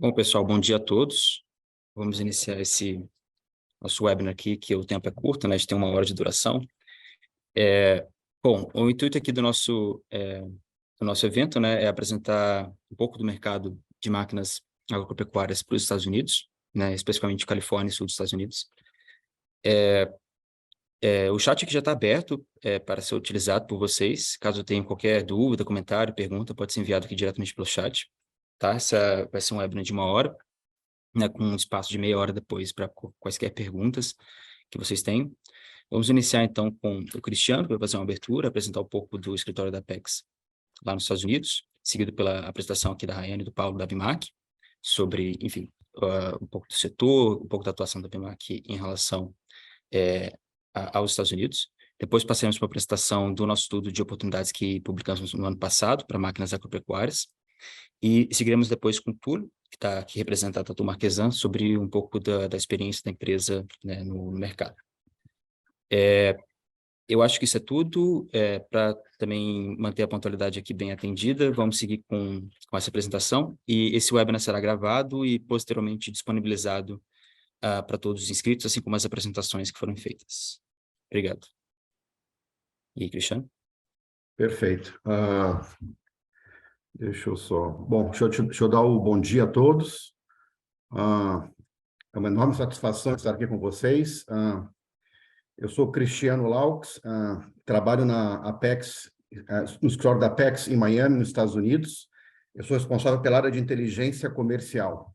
Bom, pessoal, bom dia a todos. Vamos iniciar esse nosso webinar aqui, que o tempo é curto, né? A gente tem 1 hora de duração. Bom, o intuito aqui do nosso evento, né, é apresentar um pouco do mercado de máquinas agropecuárias para os Estados Unidos, né, especificamente Califórnia e sul dos Estados Unidos. O chat aqui já está aberto para ser utilizado por vocês. Caso tenham qualquer dúvida, comentário, pergunta, pode ser enviado aqui diretamente pelo chat, tá? Essa vai ser um webinar de 1 hora. Né, com um espaço de meia hora depois para quaisquer perguntas que vocês têm. Vamos iniciar, então, com o Cristiano, que vai fazer uma abertura, apresentar um pouco do escritório da Apex lá nos Estados Unidos, seguido pela apresentação aqui da Rayane e do Paulo da Bimac, sobre, enfim, um pouco do setor, um pouco da atuação da Bimac em relação aos Estados Unidos. Depois passaremos para a apresentação do nosso estudo de oportunidades que publicamos no ano passado para máquinas agropecuárias. E seguiremos depois com o Túlio, que está aqui representado a Tatu Marquesan, sobre um pouco da experiência da empresa, né, no mercado. Eu acho que isso é tudo. Para também manter a pontualidade aqui bem atendida, vamos seguir com essa apresentação. E esse webinar será gravado e posteriormente disponibilizado para todos os inscritos, assim como as apresentações que foram feitas. Obrigado. E aí, Cristiano? Perfeito. Deixa eu só... Bom, deixa eu dar o bom dia a todos. É uma enorme satisfação estar aqui com vocês. Eu sou Cristiano Laux, trabalho na Apex, no escritório da Apex em Miami, nos Estados Unidos. Eu sou responsável pela área de inteligência comercial.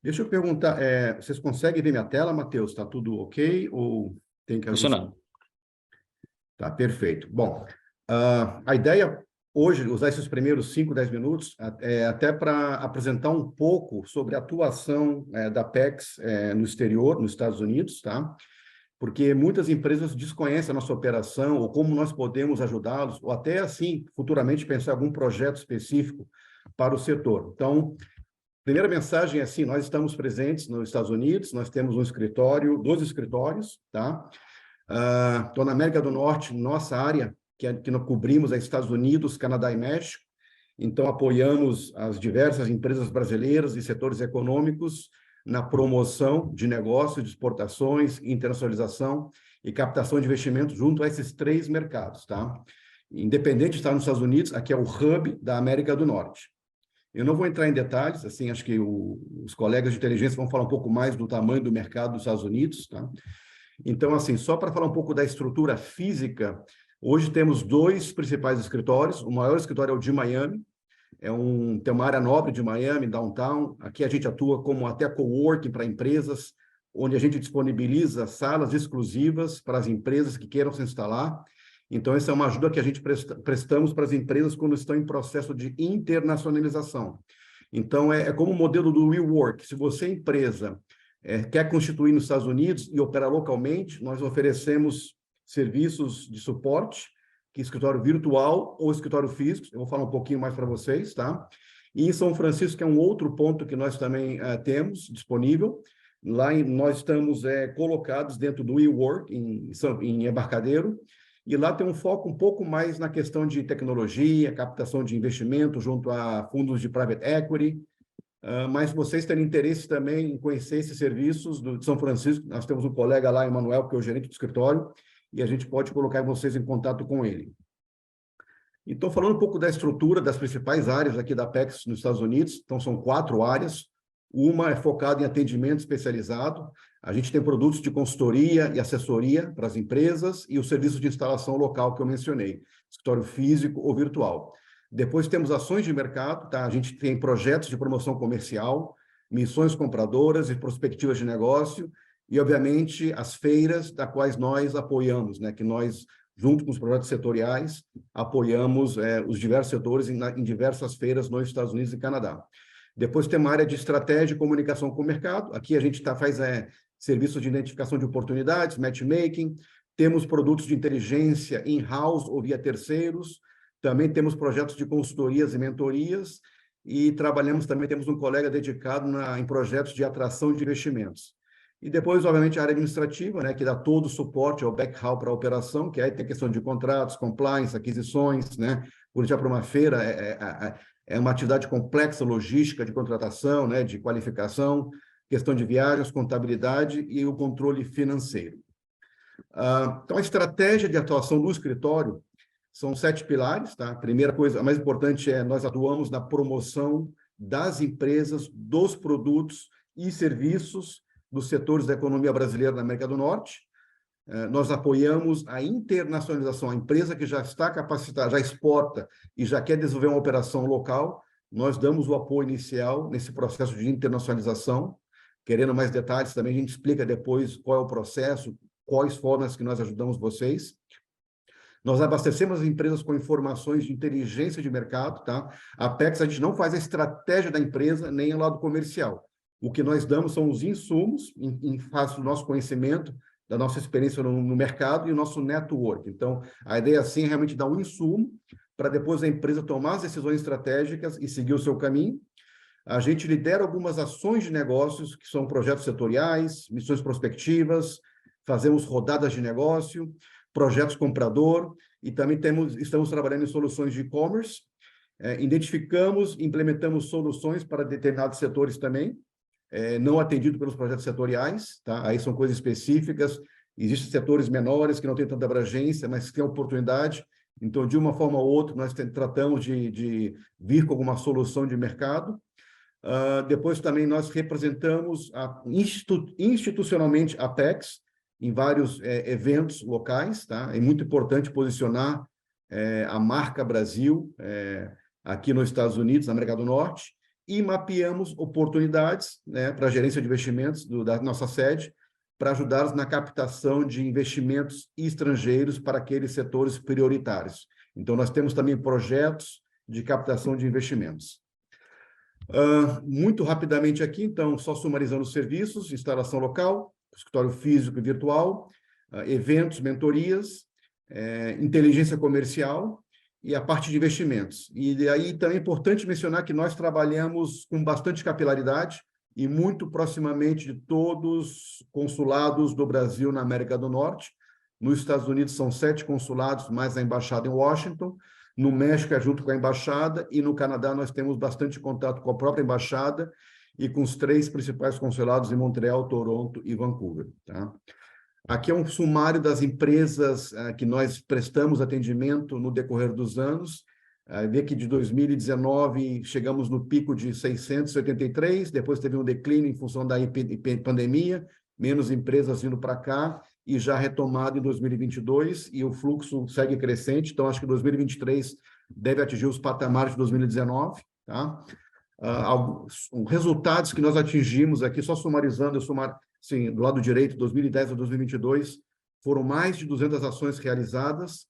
Deixa eu perguntar, vocês conseguem ver minha tela, Matheus? Está tudo ok ou tem que ajustar? Funcionando. Tá, perfeito. Bom, a ideia hoje, usar esses primeiros 5, 10 minutos, até para apresentar um pouco sobre a atuação da Apex no exterior, nos Estados Unidos, tá? Porque muitas empresas desconhecem a nossa operação ou como nós podemos ajudá-los, ou até, assim, futuramente pensar em algum projeto específico para o setor. Então, primeira mensagem é assim, nós estamos presentes nos Estados Unidos, nós temos um escritório, 2 escritórios, tá? Estou na América do Norte, nossa área, que nós cobrimos é Estados Unidos, Canadá e México, então apoiamos as diversas empresas brasileiras e setores econômicos na promoção de negócios, de exportações, internacionalização e captação de investimentos junto a esses 3 mercados, tá? Independente de estar nos Estados Unidos, aqui é o hub da América do Norte. Eu não vou entrar em detalhes, assim, acho que os colegas de inteligência vão falar um pouco mais do tamanho do mercado dos Estados Unidos, tá? Então, assim, só para falar um pouco da estrutura física, hoje temos 2 principais escritórios. O maior escritório é o de Miami, tem uma área nobre de Miami, downtown. Aqui a gente atua como até coworking para empresas, onde a gente disponibiliza salas exclusivas para as empresas que queiram se instalar. Então, essa é uma ajuda que a gente prestamos para as empresas quando estão em processo de internacionalização. Então, é como o modelo do WeWork. Se você, empresa, quer constituir nos Estados Unidos e operar localmente, nós oferecemos serviços de suporte, que é escritório virtual ou escritório físico. Eu vou falar um pouquinho mais para vocês, tá? E em São Francisco, que é um outro ponto que nós também temos disponível. Lá nós estamos colocados dentro do WeWork, em Embarcadero, e lá tem um foco um pouco mais na questão de tecnologia, captação de investimento junto a fundos de private equity. Mas vocês terem interesse também em conhecer esses serviços de São Francisco, nós temos um colega lá, Emanuel, que é o gerente do escritório, e a gente pode colocar vocês em contato com ele. Então, falando um pouco da estrutura das principais áreas aqui da Apex nos Estados Unidos, então são 4 áreas. Uma é focada em atendimento especializado. A gente tem produtos de consultoria e assessoria para as empresas e o serviço de instalação local que eu mencionei, escritório físico ou virtual. Depois temos ações de mercado, tá? A gente tem projetos de promoção comercial, missões compradoras e perspectivas de negócio e, obviamente, as feiras das quais nós apoiamos, né? Que nós, junto com os projetos setoriais, apoiamos os diversos setores em diversas feiras nos Estados Unidos e Canadá. Depois tem uma área de estratégia e comunicação com o mercado. Aqui a gente faz serviços de identificação de oportunidades, matchmaking. Temos produtos de inteligência in-house ou via terceiros. Também temos projetos de consultorias e mentorias. E temos um colega dedicado em projetos de atração de investimentos. E depois, obviamente, a área administrativa, né, que dá todo o suporte ao back-hall para a operação, que aí tem questão de contratos, compliance, aquisições, né? Quando já para uma feira, É uma atividade complexa, logística, de contratação, né, de qualificação, questão de viagens, contabilidade e o controle financeiro. Então, a estratégia de atuação do escritório são 7 pilares, tá? A primeira coisa, a mais importante é nós atuamos na promoção das empresas, dos produtos e serviços dos setores da economia brasileira na América do Norte. Nós apoiamos a internacionalização, a empresa que já está capacitada, já exporta e já quer desenvolver uma operação local, nós damos o apoio inicial nesse processo de internacionalização. Querendo mais detalhes também, a gente explica depois qual é o processo, quais formas que nós ajudamos vocês. Nós abastecemos as empresas com informações de inteligência de mercado, tá? A Apex, a gente não faz a estratégia da empresa, nem o lado comercial. O que nós damos são os insumos, em face do nosso conhecimento, da nossa experiência no mercado e o nosso network. Então, a ideia, assim, é realmente dar um insumo para depois a empresa tomar as decisões estratégicas e seguir o seu caminho. A gente lidera algumas ações de negócios, que são projetos setoriais, missões prospectivas, fazemos rodadas de negócio, projetos comprador, e também estamos trabalhando em soluções de e-commerce, identificamos, implementamos soluções para determinados setores também, não atendido pelos projetos setoriais, tá? Aí são coisas específicas, existem setores menores que não têm tanta abrangência, mas que têm oportunidade, então, de uma forma ou outra, nós tratamos de vir com alguma solução de mercado. Depois também nós representamos institucionalmente a Apex, em vários eventos locais, tá? É muito importante posicionar a marca Brasil aqui nos Estados Unidos, na América do Norte, e mapeamos oportunidades, né, para a gerência de investimentos da nossa sede, para ajudá-los na captação de investimentos estrangeiros para aqueles setores prioritários. Então, nós temos também projetos de captação de investimentos. Muito rapidamente aqui, então, só sumarizando os serviços: instalação local, escritório físico e virtual, eventos, mentorias, inteligência comercial e a parte de investimentos. E aí também é importante mencionar que nós trabalhamos com bastante capilaridade e muito proximamente de todos os consulados do Brasil na América do Norte. Nos Estados Unidos são 7 consulados, mais a embaixada em Washington. No México é junto com a embaixada, e no Canadá nós temos bastante contato com a própria embaixada e com os 3 principais consulados em Montreal, Toronto e Vancouver, tá? Aqui é um sumário das empresas que nós prestamos atendimento no decorrer dos anos. Vê que de 2019 chegamos no pico de 683, depois teve um declínio em função da pandemia, menos empresas vindo para cá, e já retomado em 2022, e o fluxo segue crescente, então acho que 2023 deve atingir os patamares de 2019, tá? Resultados que nós atingimos aqui, só sumarizando, sim, do lado direito, 2010 a 2022, foram mais de 200 ações realizadas,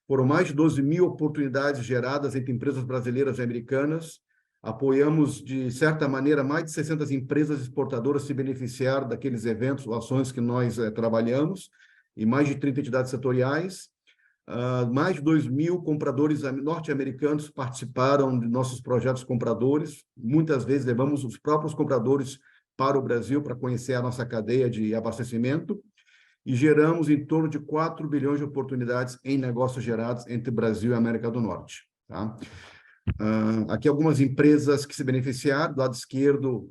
foram mais de 12 mil oportunidades geradas entre empresas brasileiras e americanas, apoiamos, de certa maneira, mais de 600 empresas exportadoras se beneficiaram daqueles eventos ou ações que nós trabalhamos, e mais de 30 entidades setoriais. Mais de 2 mil compradores norte-americanos participaram de nossos projetos compradores. Muitas vezes levamos os próprios compradores para o Brasil para conhecer a nossa cadeia de abastecimento, e geramos em torno de 4 bilhões de oportunidades em negócios gerados entre Brasil e América do Norte, tá? Aqui algumas empresas que se beneficiaram. Do lado esquerdo,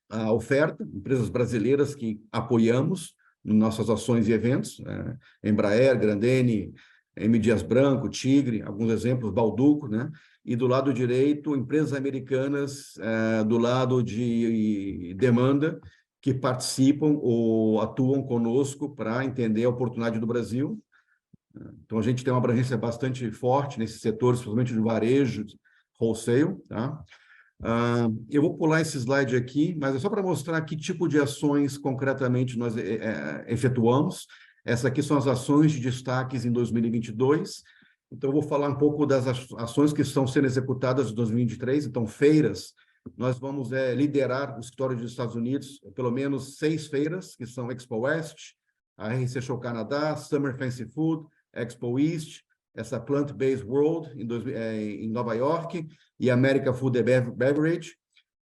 a oferta, empresas brasileiras que apoiamos em nossas ações e eventos, Embraer, Grandene, M. Dias Branco, Tigre, alguns exemplos, Balduco, né? E do lado direito, empresas americanas, do lado de demanda, que participam ou atuam conosco para entender a oportunidade do Brasil. Então, a gente tem uma abrangência bastante forte nesses setores, principalmente de varejo, wholesale, tá? Eu vou pular esse slide aqui, mas é só para mostrar que tipo de ações concretamente nós efetuamos. Essas aqui são as ações de destaques em 2022. Então, eu vou falar um pouco das ações que estão sendo executadas em 2023. Então, feiras, nós vamos liderar o escritório dos Estados Unidos, pelo menos 6 feiras, que são Expo West, a RC Show Canadá, Summer Fancy Food, Expo East, essa Plant-Based World em Nova York, e America Food and Beverage.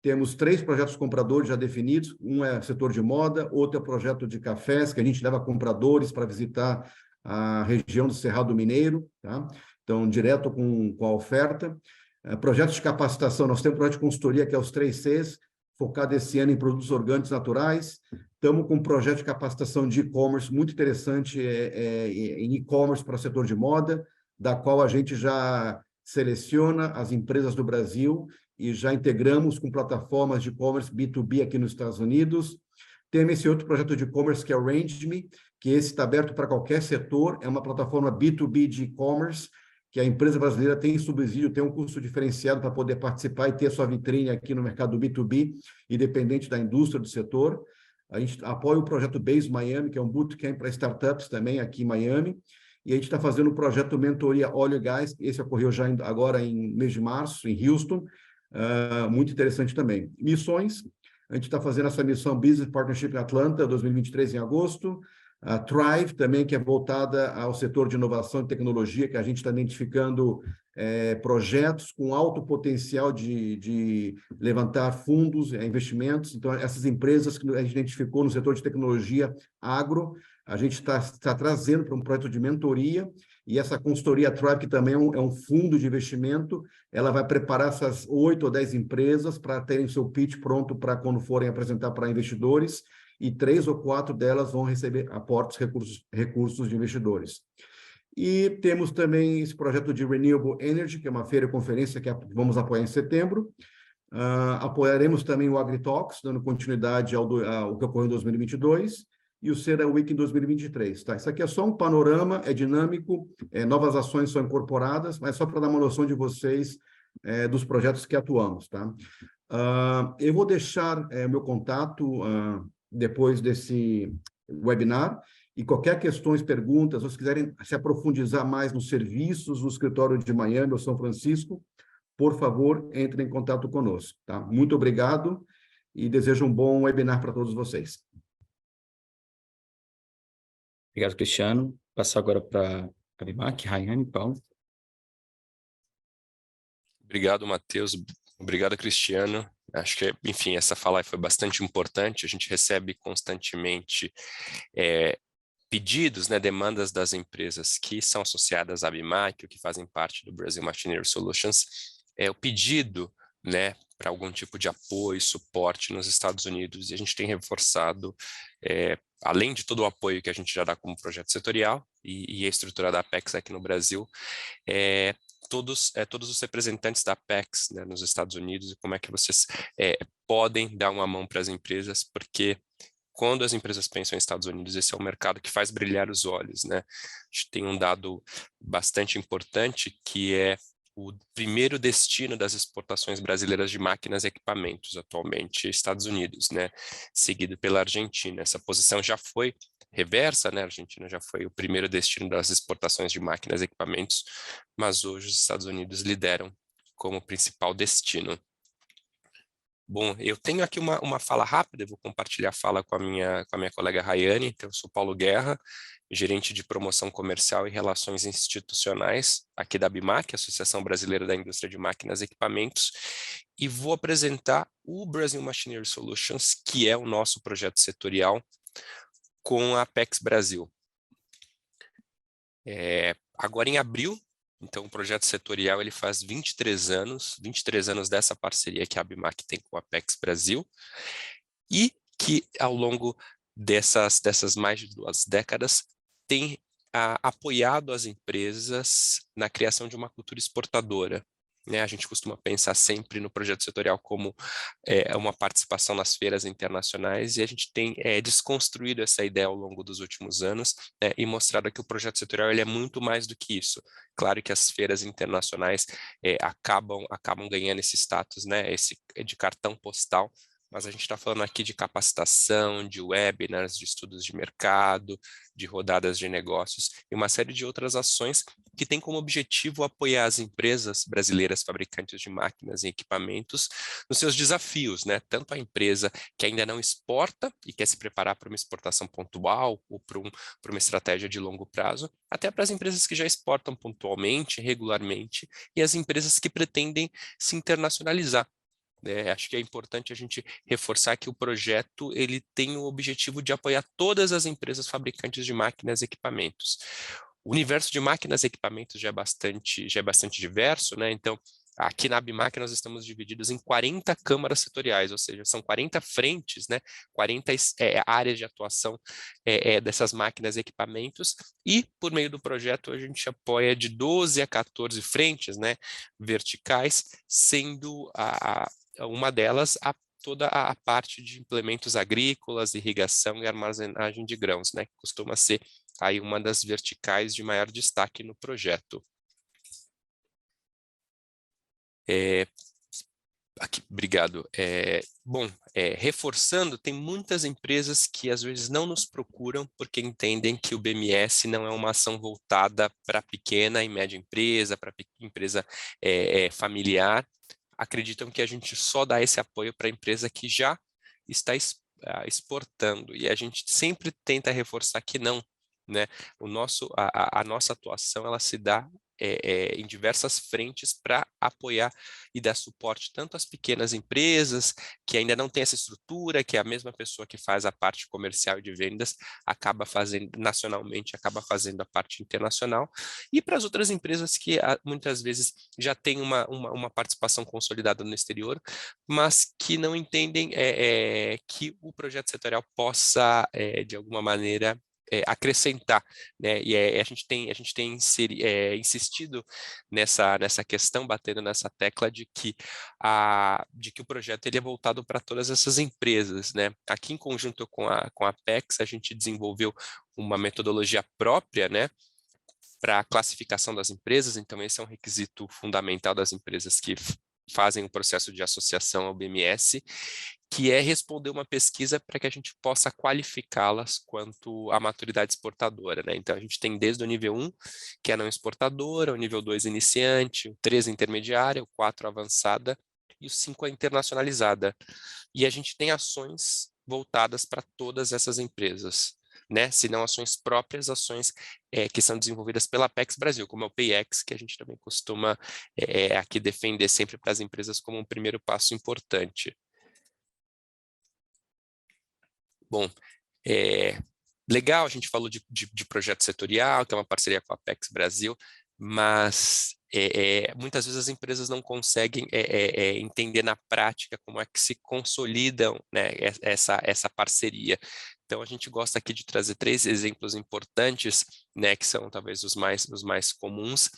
Temos 3 projetos compradores já definidos, um é setor de moda, outro é projeto de cafés, que a gente leva compradores para visitar a região do Cerrado Mineiro, tá? Então, direto com a oferta. Projetos de capacitação, nós temos um projeto de consultoria que é os 3Cs, focado esse ano em produtos orgânicos naturais. Estamos com um projeto de capacitação de e-commerce muito interessante em e-commerce para o setor de moda, da qual a gente já seleciona as empresas do Brasil e já integramos com plataformas de e-commerce B2B aqui nos Estados Unidos. Temos esse outro projeto de e-commerce que é o Range.me, que esse está aberto para qualquer setor, é uma plataforma B2B de e-commerce, que a empresa brasileira tem subsídio, tem um custo diferenciado para poder participar e ter a sua vitrine aqui no mercado B2B, independente da indústria do setor. A gente apoia o projeto Base Miami, que é um bootcamp para startups também aqui em Miami, e a gente está fazendo o projeto Mentoria Óleo e Gás, esse ocorreu já agora em mês de março, em Houston, muito interessante também. Missões, a gente está fazendo essa missão Business Partnership em Atlanta, 2023, em agosto. A Thrive, também, que é voltada ao setor de inovação e tecnologia, que a gente está identificando projetos com alto potencial de levantar fundos, investimentos. Então, essas empresas que a gente identificou no setor de tecnologia agro, a gente está trazendo para um projeto de mentoria, e essa consultoria Thrive, que também é um fundo de investimento, ela vai preparar essas 8 ou 10 empresas para terem seu pitch pronto para quando forem apresentar para investidores, e 3 ou 4 delas vão receber aportes, recursos de investidores. E temos também esse projeto de Renewable Energy, que é uma feira e conferência que vamos apoiar em setembro. Apoiaremos também o AgriTalks, dando continuidade ao que ocorreu em 2022, e o Cera Week em 2023. Tá? Isso aqui é só um panorama, é dinâmico, novas ações são incorporadas, mas só para dar uma noção de vocês dos projetos que atuamos. Tá? Eu vou deixar meu contato depois desse webinar, e qualquer questões, perguntas, ou se quiserem se aprofundizar mais nos serviços do escritório de Miami ou São Francisco, por favor, entrem em contato conosco. Tá? Muito obrigado e desejo um bom webinar para todos vocês. Obrigado, Cristiano. Passar agora para a Bimac, Rayane, Paulo. Obrigado, Matheus. Obrigado, Cristiano. Acho que, enfim, essa fala foi bastante importante. A gente recebe constantemente pedidos, né, demandas das empresas que são associadas à Bimac, ou que fazem parte do Brazil Machinery Solutions, o pedido, né, para algum tipo de apoio, suporte nos Estados Unidos, e a gente tem reforçado, além de todo o apoio que a gente já dá como projeto setorial e a estrutura da Apex aqui no Brasil, todos os representantes da Apex, né, nos Estados Unidos, e como é que vocês podem dar uma mão para as empresas, porque quando as empresas pensam em Estados Unidos, esse é um mercado que faz brilhar os olhos, né? A gente tem um dado bastante importante, que é o primeiro destino das exportações brasileiras de máquinas e equipamentos atualmente, Estados Unidos, né? Seguido pela Argentina. Essa posição já foi reversa, né? A Argentina já foi o primeiro destino das exportações de máquinas e equipamentos, mas hoje os Estados Unidos lideram como principal destino. Bom, eu tenho aqui uma fala rápida, eu vou compartilhar a fala com a minha colega Rayane. Então, eu sou Paulo Guerra, gerente de promoção comercial e relações institucionais aqui da Bimac, Associação Brasileira da Indústria de Máquinas e Equipamentos, e vou apresentar o Brazil Machinery Solutions, que é o nosso projeto setorial com a Apex Brasil. Agora em abril, então o projeto setorial ele faz 23 anos dessa parceria que a Bimac tem com a Apex Brasil, e que ao longo dessas mais de 2 décadas tem apoiado as empresas na criação de uma cultura exportadora. Né? A gente costuma pensar sempre no projeto setorial como uma participação nas feiras internacionais, e a gente tem desconstruído essa ideia ao longo dos últimos anos, né, e mostrado que o projeto setorial ele é muito mais do que isso. Claro que as feiras internacionais acabam ganhando esse status, né, esse de cartão postal, mas a gente está falando aqui de capacitação, de webinars, de estudos de mercado, de rodadas de negócios e uma série de outras ações que tem como objetivo apoiar as empresas brasileiras fabricantes de máquinas e equipamentos nos seus desafios, né? Tanto a empresa que ainda não exporta e quer se preparar para uma exportação pontual ou para uma estratégia de longo prazo, até para as empresas que já exportam pontualmente, regularmente, e as empresas que pretendem se internacionalizar. Acho que é importante a gente reforçar que o projeto ele tem o objetivo de apoiar todas as empresas fabricantes de máquinas e equipamentos. O universo de máquinas e equipamentos já é bastante diverso, né? Então, Aqui na ABMAC nós estamos divididos em 40 câmaras setoriais, ou seja, são 40 frentes, né, 40 áreas de atuação dessas máquinas e equipamentos, e por meio do projeto a gente apoia de 12 a 14 frentes, né, verticais, sendo uma delas toda a parte de implementos agrícolas, irrigação e armazenagem de grãos, né, que costuma ser aí uma das verticais de maior destaque no projeto. Aqui, obrigado. Bom, reforçando, tem muitas empresas que às vezes não nos procuram porque entendem que o BMS não é uma ação voltada para pequena e média empresa, para empresa familiar. Acreditam que a gente só dá esse apoio para a empresa que já está exportando, e a gente sempre tenta reforçar que não, né? A nossa atuação ela se dá em diversas frentes para apoiar e dar suporte tanto às pequenas empresas que ainda não têm essa estrutura, que é a mesma pessoa que faz a parte comercial e de vendas acaba fazendo nacionalmente, acaba fazendo a parte internacional, e para as outras empresas que muitas vezes já têm uma participação consolidada no exterior, mas que não entendem que o projeto setorial possa, de alguma maneira, acrescentar, né? E a gente tem insistido nessa questão, batendo nessa tecla de que o projeto ele é voltado para todas essas empresas, né? Aqui em conjunto com a Apex, a gente desenvolveu uma metodologia própria, né, para a classificação das empresas. Então esse é um requisito fundamental das empresas que fazem o processo de associação ao BMS, que é responder uma pesquisa para que a gente possa qualificá-las quanto à maturidade exportadora, né? Então a gente tem desde o nível 1, que é não exportadora, o nível 2 iniciante, o 3 intermediária, o 4 avançada e o 5 internacionalizada. E a gente tem ações voltadas para todas essas empresas, né? Se não ações próprias, ações que são desenvolvidas pela Apex Brasil, como é o PayEx, que a gente também costuma aqui defender sempre para as empresas como um primeiro passo importante. Bom, legal, a gente falou de projeto setorial, que é uma parceria com a Apex Brasil, mas muitas vezes as empresas não conseguem entender na prática como é que se consolidam, né, essa parceria. Então, a gente gosta aqui de trazer 3 exemplos importantes, né, que são talvez os mais comuns,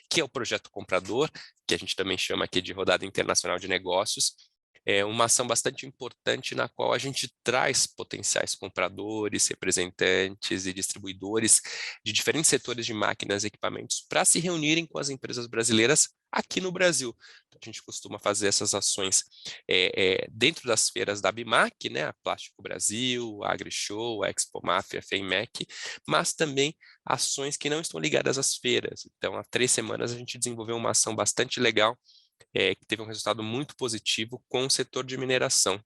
que é o projeto comprador, que a gente também chama aqui de rodada internacional de negócios. É uma ação bastante importante na qual a gente traz potenciais compradores, representantes e distribuidores de diferentes setores de máquinas e equipamentos para se reunirem com as empresas brasileiras aqui no Brasil. Então, a gente costuma fazer essas ações dentro das feiras da ABMAC, né, a Plástico Brasil, a AgriShow, a Expo Mafia, a FEIMEC, mas também ações que não estão ligadas às feiras. Então, há 3 semanas a gente desenvolveu uma ação bastante legal, que teve um resultado muito positivo com o setor de mineração.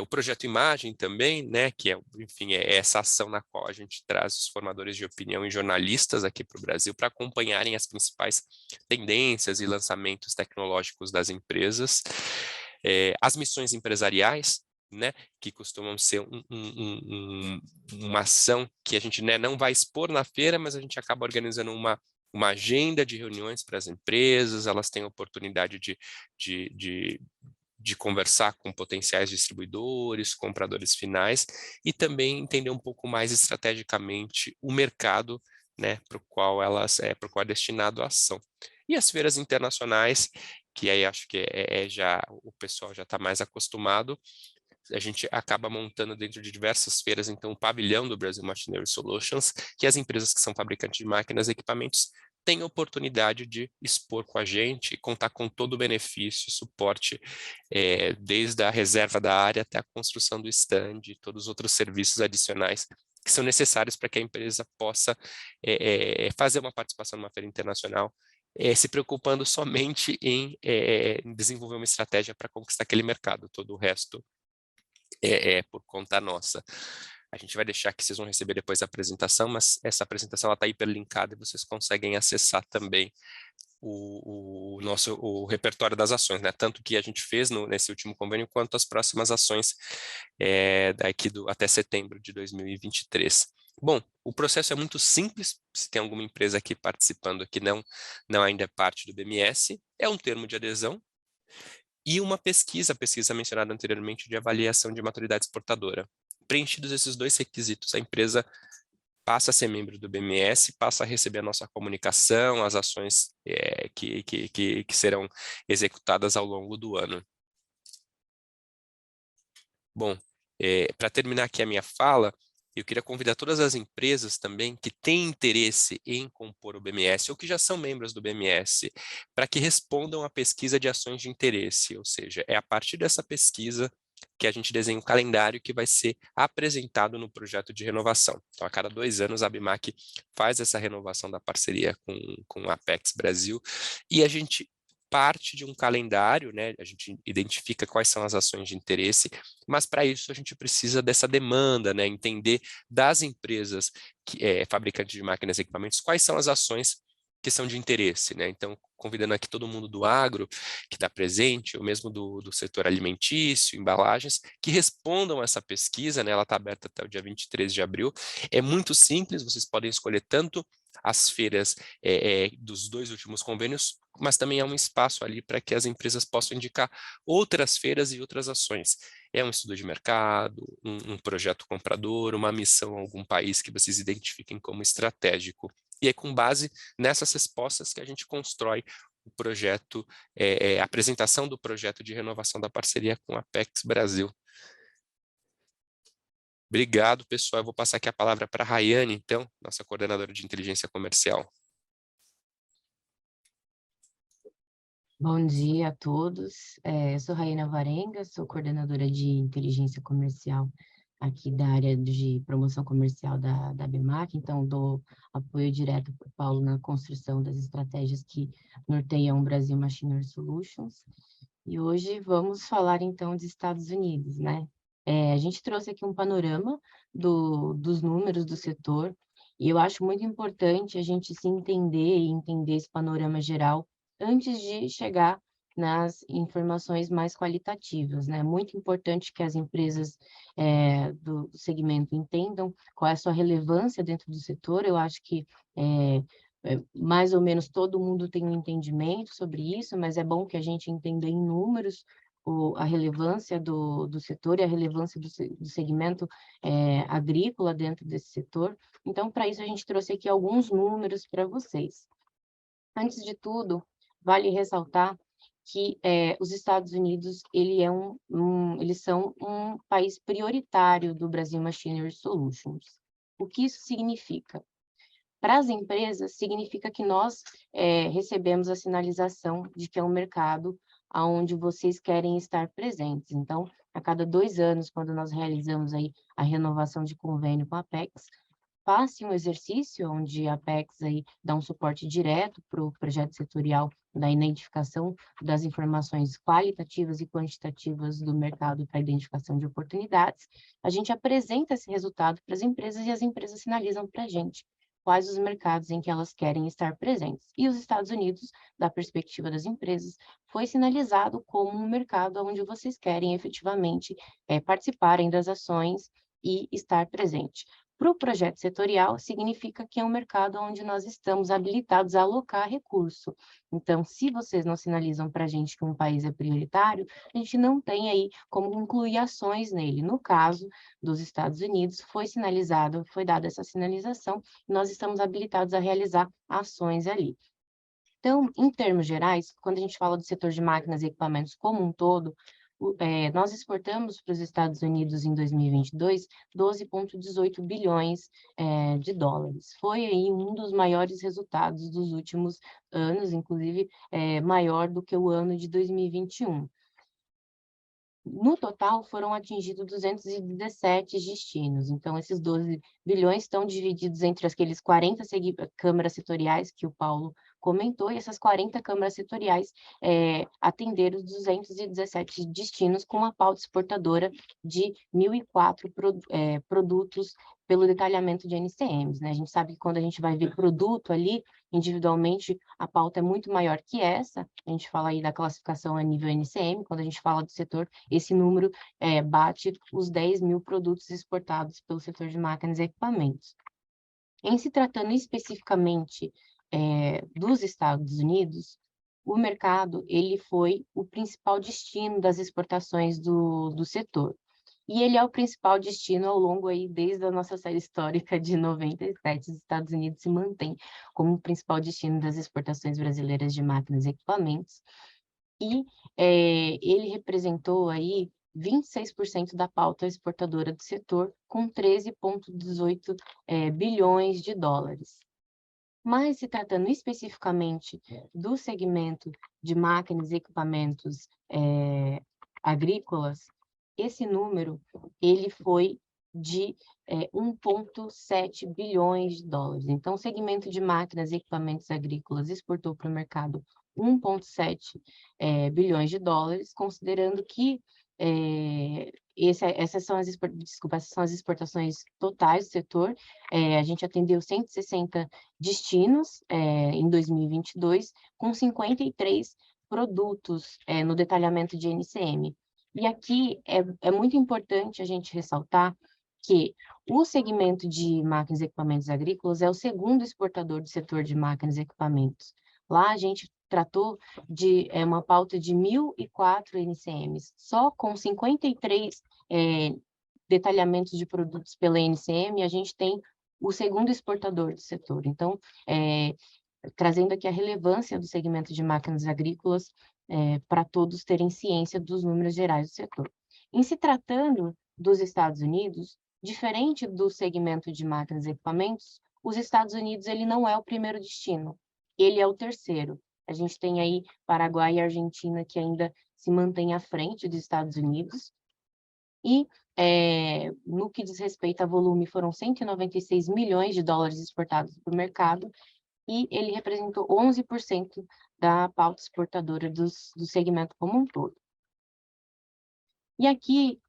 O projeto Imagem também, né, que enfim, é essa ação na qual a gente traz os formadores de opinião e jornalistas aqui para o Brasil para acompanharem as principais tendências e lançamentos tecnológicos das empresas. As missões empresariais, né, que costumam ser uma ação que a gente, né, não vai expor na feira, mas a gente acaba organizando uma agenda de reuniões para as empresas, elas têm a oportunidade de conversar com potenciais distribuidores, compradores finais, e também entender um pouco mais estrategicamente o mercado, né, para o qual é destinado a ação. E as feiras internacionais, que aí acho que já o pessoal já está mais acostumado, a gente acaba montando dentro de diversas feiras, então, o pavilhão do Brazil Machinery Solutions, que as empresas que são fabricantes de máquinas e equipamentos têm a oportunidade de expor com a gente e contar com todo o benefício e suporte, desde a reserva da área até a construção do stand e todos os outros serviços adicionais que são necessários para que a empresa possa fazer uma participação numa feira internacional, se preocupando somente em desenvolver uma estratégia para conquistar aquele mercado. Todo o resto por conta nossa. A gente vai deixar que vocês vão receber depois a apresentação, mas essa apresentação está hiperlinkada e vocês conseguem acessar também o repertório das ações, né? Tanto que a gente fez nesse último convênio, quanto as próximas ações daqui até setembro de 2023. Bom, o processo é muito simples, se tem alguma empresa aqui participando que não ainda é parte do BMS, é um termo de adesão e uma pesquisa, a pesquisa mencionada anteriormente de avaliação de maturidade exportadora. Preenchidos esses dois requisitos, a empresa passa a ser membro do BMS, passa a receber a nossa comunicação, as ações que serão executadas ao longo do ano. Bom, para terminar aqui a minha fala, eu queria convidar todas as empresas também que têm interesse em compor o BMS ou que já são membros do BMS, para que respondam à pesquisa de ações de interesse, ou seja, é a partir dessa pesquisa que a gente desenha um calendário que vai ser apresentado no projeto de renovação. Então, a cada 2 anos, a ABMAC faz essa renovação da parceria com a Apex Brasil e a gente parte de um calendário, né? A gente identifica quais são as ações de interesse, mas para isso a gente precisa dessa demanda, né? Entender das empresas fabricantes de máquinas e equipamentos quais são as ações que são de interesse, né? Então, convidando aqui todo mundo do agro que está presente, ou mesmo do setor alimentício, embalagens, que respondam a essa pesquisa, né? Ela está aberta até o dia 23 de abril. É muito simples, vocês podem escolher tanto as feiras dos 2 últimos convênios, mas também há um espaço ali para que as empresas possam indicar outras feiras e outras ações. É um estudo de mercado, um projeto comprador, uma missão a algum país que vocês identifiquem como estratégico. E é com base nessas respostas que a gente constrói o projeto, a apresentação do projeto de renovação da parceria com a Apex Brasil. Obrigado, pessoal. Eu vou passar aqui a palavra para a Rayane, então, nossa coordenadora de inteligência comercial. Bom dia a todos. Eu sou Rayane Alvarenga, sou coordenadora de inteligência comercial aqui da área de promoção comercial da ABMAC, então dou apoio direto para o Paulo na construção das estratégias que norteiam o Brasil Machinery Solutions. E hoje vamos falar então dos Estados Unidos, né? A gente trouxe aqui um panorama dos números do setor, e eu acho muito importante a gente se entender e entender esse panorama geral antes de chegar nas informações mais qualitativas, né? Muito importante que as empresas do segmento entendam qual é a sua relevância dentro do setor. Eu acho que mais ou menos todo mundo tem um entendimento sobre isso, mas é bom que a gente entenda em números a relevância do setor e a relevância do segmento agrícola dentro desse setor. Então, para isso, a gente trouxe aqui alguns números para vocês. Antes de tudo, vale ressaltar que os Estados Unidos eles são um país prioritário do Brasil Machinery Solutions. O que isso significa? Para as empresas, significa que nós recebemos a sinalização de que é um mercado onde vocês querem estar presentes. Então, a cada 2 anos, quando nós realizamos aí a renovação de convênio com a Apex, faça um exercício onde a Apex aí dá um suporte direto para o projeto setorial da identificação das informações qualitativas e quantitativas do mercado para a identificação de oportunidades. A gente apresenta esse resultado para as empresas e as empresas sinalizam para a gente quais os mercados em que elas querem estar presentes. E os Estados Unidos, da perspectiva das empresas, foi sinalizado como um mercado onde vocês querem efetivamente participarem das ações e estar presente. Para o projeto setorial, significa que é um mercado onde nós estamos habilitados a alocar recurso. Então, se vocês não sinalizam para a gente que um país é prioritário, a gente não tem aí como incluir ações nele. No caso dos Estados Unidos, foi dada essa sinalização, e nós estamos habilitados a realizar ações ali. Então, em termos gerais, quando a gente fala do setor de máquinas e equipamentos como um todo, nós exportamos para os Estados Unidos em 2022 12,18 bilhões de dólares. Foi aí um dos maiores resultados dos últimos anos, inclusive maior do que o ano de 2021. No total, foram atingidos 217 destinos. Então, esses 12 bilhões estão divididos entre aqueles 40 câmaras setoriais que o Paulo comentou, e essas 40 câmaras setoriais atenderam os 217 destinos com a pauta exportadora de 1.004 produtos pelo detalhamento de NCMs, né? A gente sabe que quando a gente vai ver produto ali, individualmente, a pauta é muito maior que essa. A gente fala aí da classificação a nível NCM, quando a gente fala do setor, esse número bate os 10 mil produtos exportados pelo setor de máquinas e equipamentos. Em se tratando especificamente dos Estados Unidos, o mercado ele foi o principal destino das exportações do setor. E ele é o principal destino ao longo aí, desde a nossa série histórica de 97, os Estados Unidos se mantém como o principal destino das exportações brasileiras de máquinas e equipamentos. E ele representou aí 26% da pauta exportadora do setor, com 13,18 bilhões de dólares. Mas, se tratando especificamente do segmento de máquinas e equipamentos agrícolas, esse número ele foi de 1,7 bilhões de dólares. Então, o segmento de máquinas e equipamentos agrícolas exportou para o mercado 1,7 bilhões de dólares, considerando que essas são as exportações totais do setor. A gente atendeu 160 destinos em 2022, com 53 produtos no detalhamento de NCM. E aqui é muito importante a gente ressaltar que o segmento de máquinas e equipamentos agrícolas é o segundo exportador do setor de máquinas e equipamentos. Lá a gente tratou de uma pauta de 1.004 NCMs, só com 53 detalhamentos de produtos pela NCM, a gente tem o segundo exportador do setor. Então, trazendo aqui a relevância do segmento de máquinas agrícolas para todos terem ciência dos números gerais do setor. Em se tratando dos Estados Unidos, diferente do segmento de máquinas e equipamentos, os Estados Unidos ele não é o primeiro destino, ele é o terceiro. A gente tem aí Paraguai e Argentina que ainda se mantêm à frente dos Estados Unidos. E no que diz respeito a volume, foram 196 milhões de dólares exportados para o mercado, e ele representou 11% da pauta exportadora do segmento como um todo. E aqui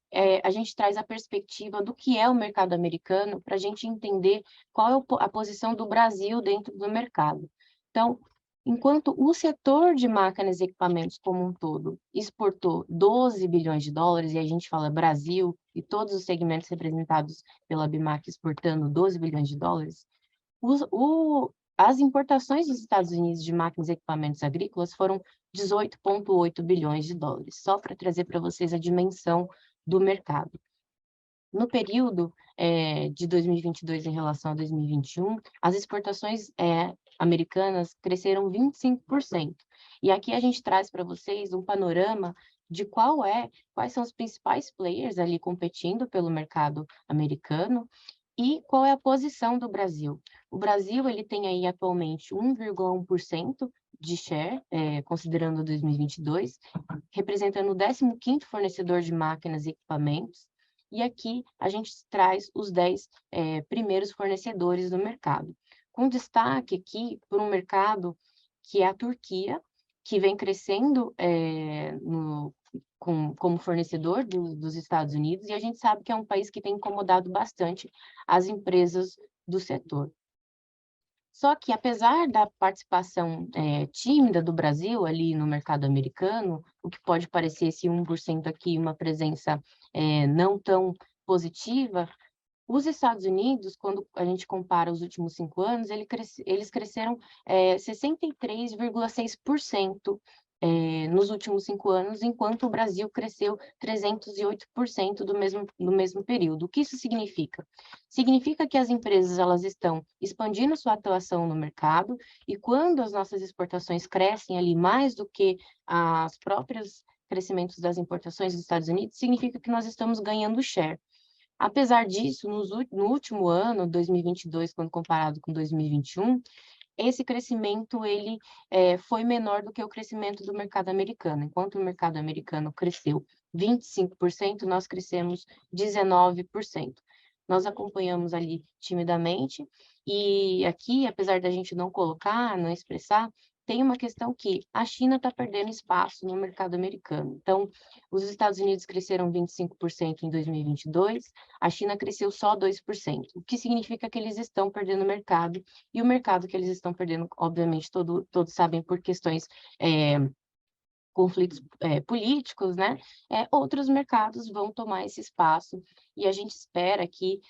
a gente traz a perspectiva do que é o mercado americano para a gente entender qual é a posição do Brasil dentro do mercado. Então, enquanto o setor de máquinas e equipamentos como um todo exportou 12 bilhões de dólares, e a gente fala Brasil e todos os segmentos representados pela ABIMAQ exportando 12 bilhões de dólares, as importações dos Estados Unidos de máquinas e equipamentos agrícolas foram 18,8 bilhões de dólares, só para trazer para vocês a dimensão do mercado. No período de 2022 em relação a 2021, as exportações americanas cresceram 25%. E aqui a gente traz para vocês um panorama de quais são os principais players ali competindo pelo mercado americano e qual é a posição do Brasil. O Brasil ele tem aí atualmente 1,1% de share, considerando 2022, representando o 15º fornecedor de máquinas e equipamentos. E aqui a gente traz os 10 primeiros fornecedores do mercado, com destaque aqui por um mercado que é a Turquia, que vem crescendo como fornecedor dos Estados Unidos, e a gente sabe que é um país que tem incomodado bastante as empresas do setor. Só que, apesar da participação tímida do Brasil ali no mercado americano, o que pode parecer esse 1% aqui, uma presença não tão positiva, os Estados Unidos, quando a gente compara os últimos 5 anos, eles cresceram 63,6% nos últimos 5 anos, enquanto o Brasil cresceu 308% no mesmo período. O que isso significa? Significa que as empresas elas estão expandindo sua atuação no mercado, e quando as nossas exportações crescem ali mais do que as próprias crescimentos das importações dos Estados Unidos, significa que nós estamos ganhando share. Apesar disso, no último ano, 2022, quando comparado com 2021, esse crescimento ele foi menor do que o crescimento do mercado americano. Enquanto o mercado americano cresceu 25%, nós crescemos 19%. Nós acompanhamos ali timidamente, e aqui, apesar da gente não colocar, não expressar, tem uma questão que a China está perdendo espaço no mercado americano. Então, os Estados Unidos cresceram 25% em 2022, a China cresceu só 2%, o que significa que eles estão perdendo mercado, e o mercado que eles estão perdendo, obviamente, todos sabem por questões conflitos políticos, né, outros mercados vão tomar esse espaço e a gente espera que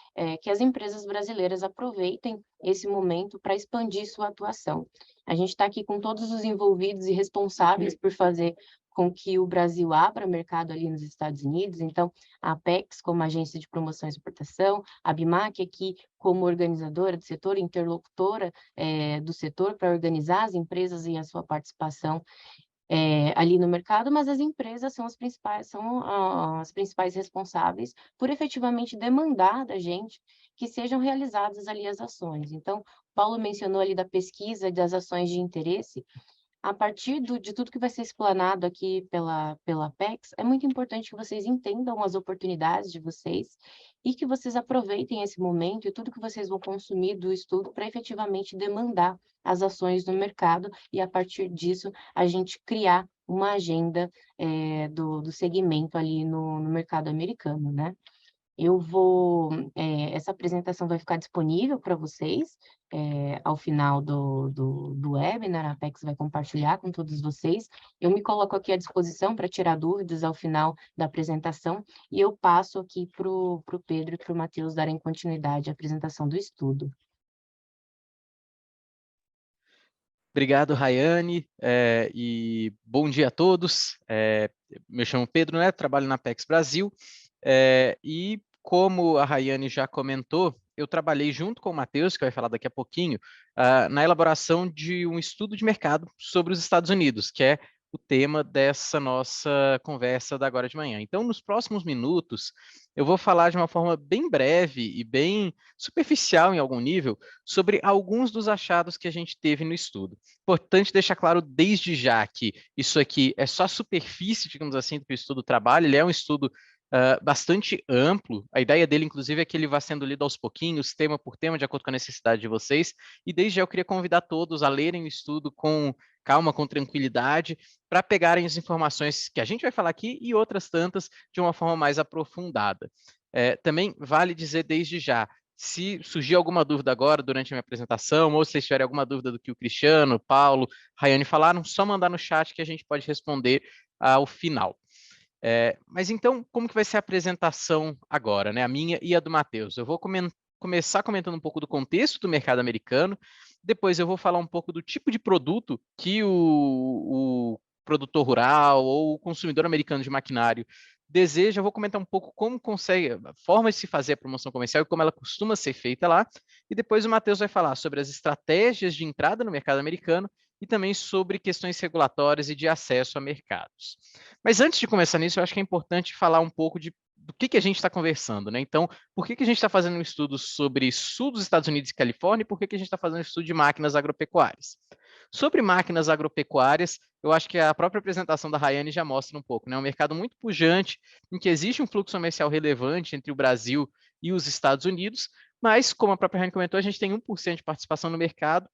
as empresas brasileiras aproveitem esse momento para expandir sua atuação. A gente está aqui com todos os envolvidos e responsáveis por fazer com que o Brasil abra mercado ali nos Estados Unidos. Então, a Apex como agência de promoção e exportação, a ABIMAQ aqui como organizadora do setor, interlocutora do setor para organizar as empresas e a sua participação ali no mercado, mas as empresas são as principais responsáveis por efetivamente demandar da gente que sejam realizadas ali as ações. Então, Paulo mencionou ali da pesquisa das ações de interesse. A partir de tudo que vai ser explanado aqui pela Apex, é muito importante que vocês entendam as oportunidades de vocês e que vocês aproveitem esse momento e tudo que vocês vão consumir do estudo para efetivamente demandar as ações no mercado e, a partir disso, a gente criar uma agenda do segmento ali no mercado americano, né? Essa apresentação vai ficar disponível para vocês ao final do webinar, a Apex vai compartilhar com todos vocês. Eu me coloco aqui à disposição para tirar dúvidas ao final da apresentação e eu passo aqui para o Pedro e para o Matheus darem continuidade à apresentação do estudo. Obrigado, Rayane, e bom dia a todos. Me chamo Pedro, né? Trabalho na Apex Brasil, e como a Rayane já comentou, eu trabalhei junto com o Matheus, que vai falar daqui a pouquinho, na elaboração de um estudo de mercado sobre os Estados Unidos, que é o tema dessa nossa conversa da agora de manhã. Então, nos próximos minutos, eu vou falar de uma forma bem breve e bem superficial em algum nível sobre alguns dos achados que a gente teve no estudo. Importante deixar claro desde já que isso aqui é só a superfície, digamos assim, do que o estudo trabalha. Ele é um estudo bastante amplo. A ideia dele, inclusive, é que ele vá sendo lido aos pouquinhos, tema por tema, de acordo com a necessidade de vocês. E desde já eu queria convidar todos a lerem o estudo com calma, com tranquilidade, para pegarem as informações que a gente vai falar aqui e outras tantas de uma forma mais aprofundada. Também vale dizer desde já, se surgir alguma dúvida agora durante a minha apresentação, ou se vocês tiverem alguma dúvida do que o Cristiano, o Paulo, a Rayane falaram, só mandar no chat que a gente pode responder ao final. Mas então, como que vai ser a apresentação agora, né? A minha e a do Matheus? Eu vou começar comentando um pouco do contexto do mercado americano, depois eu vou falar um pouco do tipo de produto que o produtor rural ou o consumidor americano de maquinário deseja. Eu vou comentar um pouco como consegue, formas de se fazer a promoção comercial e como ela costuma ser feita lá, e depois o Matheus vai falar sobre as estratégias de entrada no mercado americano e também sobre questões regulatórias e de acesso a mercados. Mas antes de começar nisso, eu acho que é importante falar um pouco do que a gente está conversando, né? Então, por que a gente está fazendo um estudo sobre sul dos Estados Unidos e Califórnia e por que a gente está fazendo um estudo de máquinas agropecuárias? Sobre máquinas agropecuárias, eu acho que a própria apresentação da Rayane já mostra um pouco, né? Um mercado muito pujante, em que existe um fluxo comercial relevante entre o Brasil e os Estados Unidos, mas, como a própria Rayane comentou, a gente tem 1% de participação no mercado,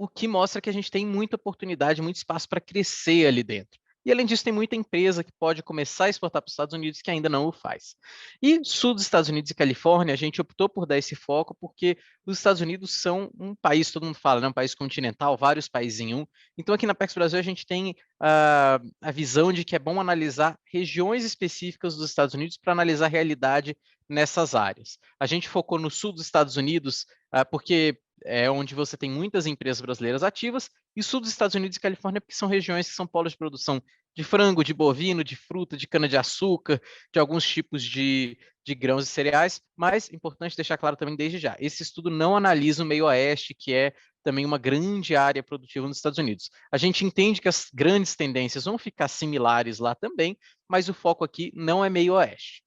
o que mostra que a gente tem muita oportunidade, muito espaço para crescer ali dentro. E, além disso, tem muita empresa que pode começar a exportar para os Estados Unidos que ainda não o faz. E sul dos Estados Unidos e Califórnia, a gente optou por dar esse foco porque os Estados Unidos são um país, todo mundo fala, né, um país continental, vários países em um. Então, aqui na Apex Brasil, a gente tem a visão de que é bom analisar regiões específicas dos Estados Unidos para analisar a realidade nessas áreas. A gente focou no sul dos Estados Unidos porque é onde você tem muitas empresas brasileiras ativas, e sul dos Estados Unidos e Califórnia, porque são regiões que são polos de produção de frango, de bovino, de fruta, de cana-de-açúcar, de alguns tipos de grãos e cereais, mas importante deixar claro também desde já, esse estudo não analisa o meio oeste, que é também uma grande área produtiva nos Estados Unidos. A gente entende que as grandes tendências vão ficar similares lá também, mas o foco aqui não é meio oeste.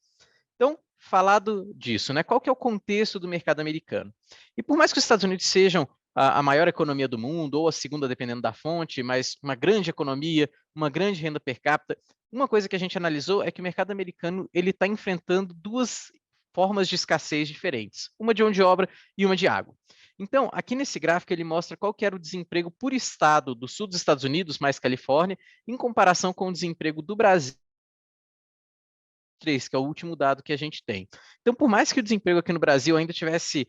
Então, falado disso, né? Qual que é o contexto do mercado americano? E por mais que os Estados Unidos sejam a maior economia do mundo, ou a segunda, dependendo da fonte, mas uma grande economia, uma grande renda per capita, uma coisa que a gente analisou é que o mercado americano ele está enfrentando duas formas de escassez diferentes, uma de mão de obra e uma de água. Então, aqui nesse gráfico ele mostra qual que era o desemprego por estado do sul dos Estados Unidos, mais Califórnia, em comparação com o desemprego do Brasil, que é o último dado que a gente tem. Então, por mais que o desemprego aqui no Brasil ainda tivesse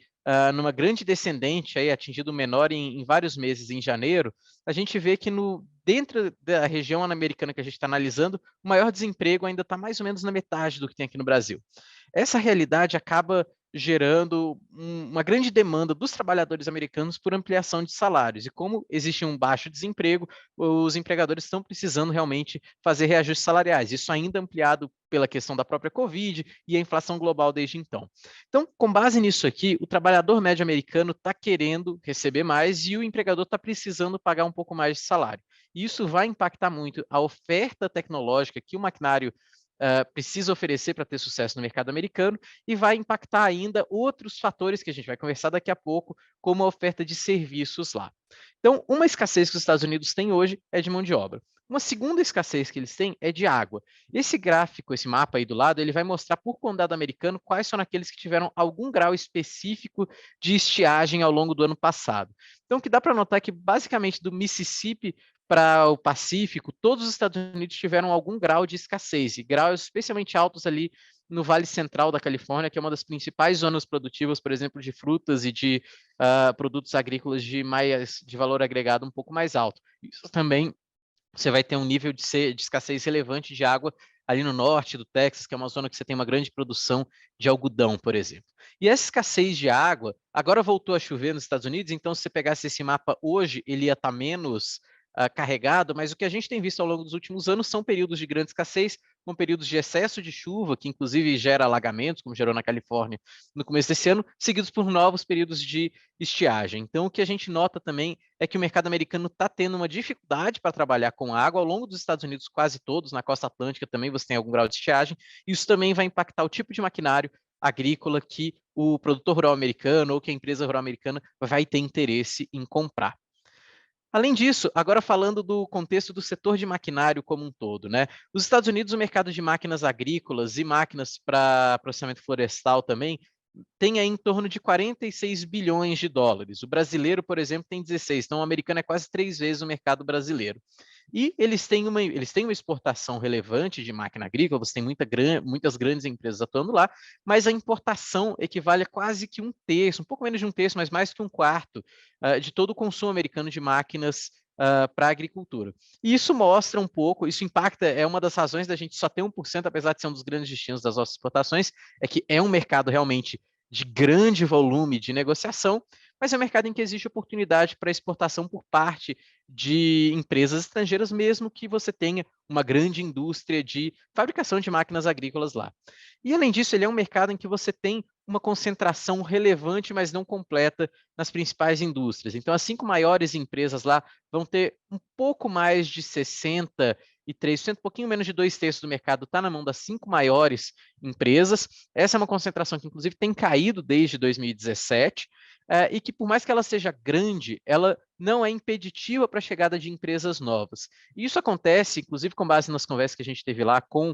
numa grande descendente, aí, atingido menor em vários meses em janeiro, a gente vê que dentro da região americana que a gente está analisando, o maior desemprego ainda está mais ou menos na metade do que tem aqui no Brasil. Essa realidade acaba gerando uma grande demanda dos trabalhadores americanos por ampliação de salários. E como existe um baixo desemprego, os empregadores estão precisando realmente fazer reajustes salariais. Isso ainda ampliado pela questão da própria Covid e a inflação global desde então. Então, com base nisso aqui, o trabalhador médio americano está querendo receber mais e o empregador está precisando pagar um pouco mais de salário. E isso vai impactar muito a oferta tecnológica que o maquinário precisa oferecer para ter sucesso no mercado americano e vai impactar ainda outros fatores que a gente vai conversar daqui a pouco, como a oferta de serviços lá. Então, uma escassez que os Estados Unidos têm hoje é de mão de obra. Uma segunda escassez que eles têm é de água. Esse gráfico, esse mapa aí do lado, ele vai mostrar por condado americano quais são aqueles que tiveram algum grau específico de estiagem ao longo do ano passado. Então, o que dá para notar é que, basicamente, do Mississippi para o Pacífico, todos os Estados Unidos tiveram algum grau de escassez, e graus especialmente altos ali no Vale Central da Califórnia, que é uma das principais zonas produtivas, por exemplo, de frutas e de produtos agrícolas de valor agregado um pouco mais alto. Isso também você vai ter um nível de escassez relevante de água ali no norte do Texas, que é uma zona que você tem uma grande produção de algodão, por exemplo. E essa escassez de água, agora voltou a chover nos Estados Unidos, então se você pegasse esse mapa hoje, ele ia estar menos carregado, mas o que a gente tem visto ao longo dos últimos anos são períodos de grande escassez, com períodos de excesso de chuva, que inclusive gera alagamentos, como gerou na Califórnia no começo desse ano, seguidos por novos períodos de estiagem. Então, o que a gente nota também é que o mercado americano está tendo uma dificuldade para trabalhar com água ao longo dos Estados Unidos, quase todos, na costa atlântica também você tem algum grau de estiagem, e isso também vai impactar o tipo de maquinário agrícola que o produtor rural americano ou que a empresa rural americana vai ter interesse em comprar. Além disso, agora falando do contexto do setor de maquinário como um todo, né? Os Estados Unidos, o mercado de máquinas agrícolas e máquinas para processamento florestal também tem aí em torno de 46 bilhões de dólares. O brasileiro, por exemplo, tem 16, então o americano é quase 3 vezes o mercado brasileiro. E eles têm uma exportação relevante de máquina agrícola, você tem muitas grandes empresas atuando lá, mas a importação equivale a quase que um terço, um pouco menos de um terço, mas mais que um quarto de todo o consumo americano de máquinas para a agricultura. E isso mostra um pouco, isso impacta, é uma das razões da gente só ter 1%, apesar de ser um dos grandes destinos das nossas exportações, é que é um mercado realmente de grande volume de negociação, mas é um mercado em que existe oportunidade para exportação por parte de empresas estrangeiras, mesmo que você tenha uma grande indústria de fabricação de máquinas agrícolas lá. E, além disso, ele é um mercado em que você tem uma concentração relevante, mas não completa, nas principais indústrias. Então, as 5 maiores empresas lá vão ter um pouco mais de 63%, um pouquinho menos de 2/3 do mercado está na mão das 5 maiores empresas. Essa é uma concentração que, inclusive, tem caído desde 2017, e que, por mais que ela seja grande, ela não é impeditiva para a chegada de empresas novas. E isso acontece, inclusive, com base nas conversas que a gente teve lá com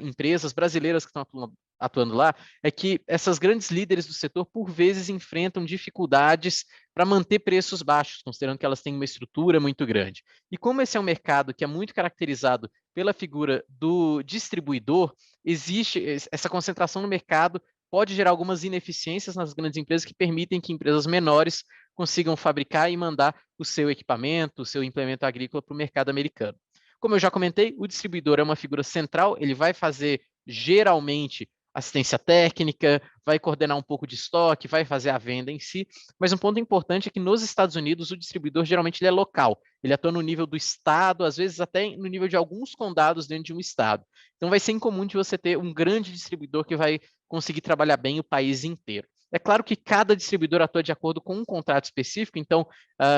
empresas brasileiras que estão atuando lá, é que essas grandes líderes do setor, por vezes, enfrentam dificuldades para manter preços baixos, considerando que elas têm uma estrutura muito grande. E como esse é um mercado que é muito caracterizado pela figura do distribuidor, existe essa concentração no mercado, pode gerar algumas ineficiências nas grandes empresas que permitem que empresas menores consigam fabricar e mandar o seu equipamento, o seu implemento agrícola para o mercado americano. Como eu já comentei, o distribuidor é uma figura central, ele vai fazer geralmente assistência técnica, vai coordenar um pouco de estoque, vai fazer a venda em si, mas um ponto importante é que nos Estados Unidos o distribuidor geralmente ele é local, ele atua no nível do estado, às vezes até no nível de alguns condados dentro de um estado. Então vai ser incomum de você ter um grande distribuidor que vai conseguir trabalhar bem o país inteiro. É claro que cada distribuidor atua de acordo com um contrato específico, então,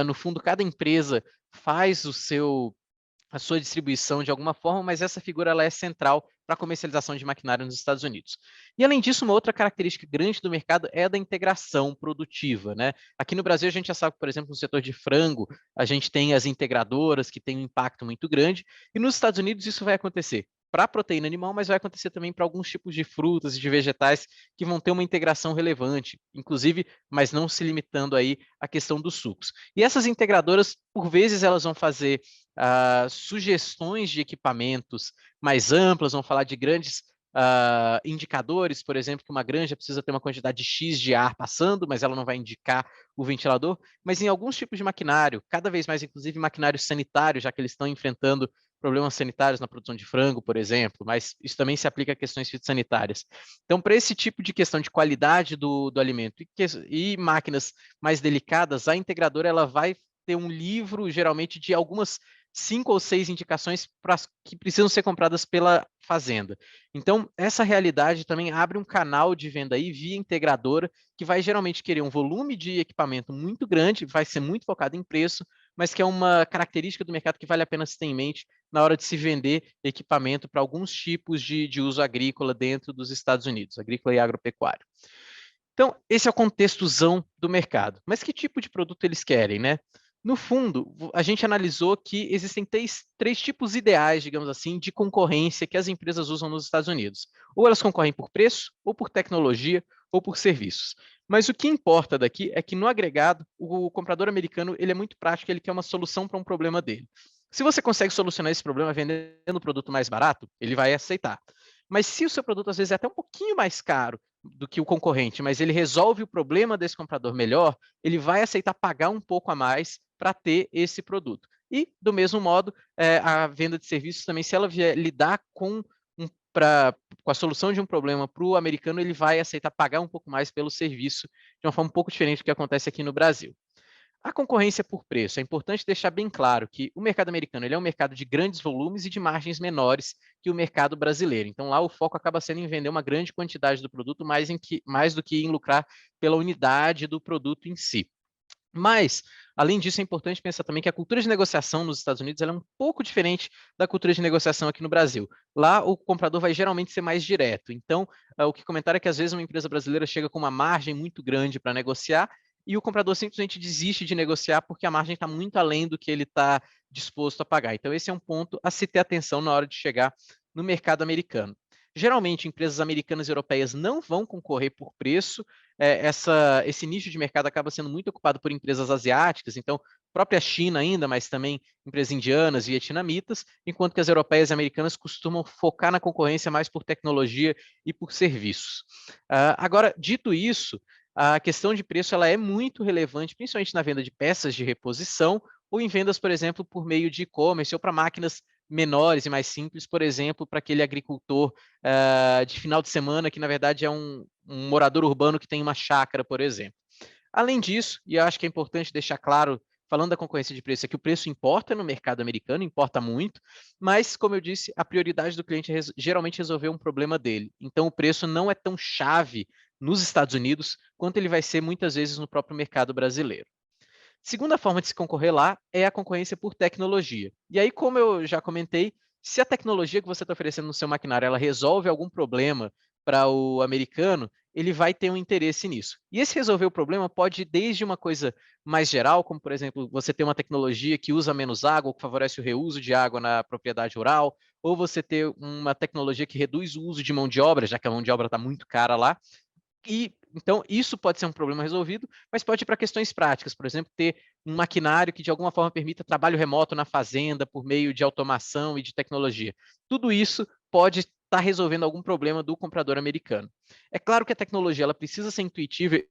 no fundo, cada empresa faz a sua distribuição de alguma forma, mas essa figura ela é central para a comercialização de maquinário nos Estados Unidos. E, além disso, uma outra característica grande do mercado é a da integração produtiva, né? Aqui no Brasil, a gente já sabe, por exemplo, no setor de frango, a gente tem as integradoras que têm um impacto muito grande, e nos Estados Unidos isso vai acontecer para a proteína animal, mas vai acontecer também para alguns tipos de frutas e de vegetais que vão ter uma integração relevante, inclusive, mas não se limitando aí à questão dos sucos. E essas integradoras, por vezes, elas vão fazer sugestões de equipamentos mais amplas, vão falar de grandes indicadores, por exemplo, que uma granja precisa ter uma quantidade X de ar passando, mas ela não vai indicar o ventilador, mas em alguns tipos de maquinário, cada vez mais, inclusive maquinário sanitário, já que eles estão enfrentando problemas sanitários na produção de frango, por exemplo, mas isso também se aplica a questões fitossanitárias. Então, para esse tipo de questão de qualidade do alimento e máquinas mais delicadas, a integradora ela vai ter um livro, geralmente, de algumas 5 ou 6 indicações que precisam ser compradas pela fazenda. Então, essa realidade também abre um canal de venda aí via integradora, que vai geralmente querer um volume de equipamento muito grande, vai ser muito focado em preço, mas que é uma característica do mercado que vale a pena se ter em mente na hora de se vender equipamento para alguns tipos de uso agrícola dentro dos Estados Unidos, agrícola e agropecuário. Então, esse é o contextozão do mercado. Mas que tipo de produto eles querem, né? No fundo, a gente analisou que existem três tipos ideais, digamos assim, de concorrência que as empresas usam nos Estados Unidos. Ou elas concorrem por preço, ou por tecnologia, ou por serviços. Mas o que importa daqui é que, no agregado, o comprador americano ele é muito prático, ele quer uma solução para um problema dele. Se você consegue solucionar esse problema vendendo um produto mais barato, ele vai aceitar. Mas se o seu produto, às vezes, é até um pouquinho mais caro do que o concorrente, mas ele resolve o problema desse comprador melhor, ele vai aceitar pagar um pouco a mais para ter esse produto. E, do mesmo modo, a venda de serviços também, se ela vier lidar com a solução de um problema para o americano, ele vai aceitar pagar um pouco mais pelo serviço, de uma forma um pouco diferente do que acontece aqui no Brasil. A concorrência por preço. É importante deixar bem claro que o mercado americano ele é um mercado de grandes volumes e de margens menores que o mercado brasileiro. Então, lá o foco acaba sendo em vender uma grande quantidade do produto, mais do que em lucrar pela unidade do produto em si. Mas, além disso, é importante pensar também que a cultura de negociação nos Estados Unidos ela é um pouco diferente da cultura de negociação aqui no Brasil. Lá, o comprador vai geralmente ser mais direto. Então, o que comentaram é que, às vezes, uma empresa brasileira chega com uma margem muito grande para negociar e o comprador simplesmente desiste de negociar porque a margem está muito além do que ele está disposto a pagar. Então, esse é um ponto a se ter atenção na hora de chegar no mercado americano. Geralmente, empresas americanas e europeias não vão concorrer por preço, esse nicho de mercado acaba sendo muito ocupado por empresas asiáticas, então, própria China ainda, mas também empresas indianas, vietnamitas, enquanto que as europeias e americanas costumam focar na concorrência mais por tecnologia e por serviços. Agora, dito isso, a questão de preço ela é muito relevante, principalmente na venda de peças de reposição ou em vendas, por exemplo, por meio de e-commerce ou para máquinas menores e mais simples, por exemplo, para aquele agricultor de final de semana que, na verdade, é um morador urbano que tem uma chácara, por exemplo. Além disso, e eu acho que é importante deixar claro, falando da concorrência de preço, é que o preço importa no mercado americano, importa muito, mas, como eu disse, a prioridade do cliente é geralmente resolver um problema dele. Então, o preço não é tão chave nos Estados Unidos quanto ele vai ser muitas vezes no próprio mercado brasileiro. Segunda forma de se concorrer lá é a concorrência por tecnologia. E aí, como eu já comentei, se a tecnologia que você está oferecendo no seu maquinário ela resolve algum problema para o americano, ele vai ter um interesse nisso. E esse resolver o problema pode ir desde uma coisa mais geral, como, por exemplo, você ter uma tecnologia que usa menos água, que favorece o reuso de água na propriedade rural, ou você ter uma tecnologia que reduz o uso de mão de obra, já que a mão de obra está muito cara lá, e então isso pode ser um problema resolvido, mas pode ir para questões práticas, por exemplo, ter um maquinário que de alguma forma permita trabalho remoto na fazenda por meio de automação e de tecnologia. Tudo isso pode estar resolvendo algum problema do comprador americano. É claro que a tecnologia ela precisa ser intuitiva.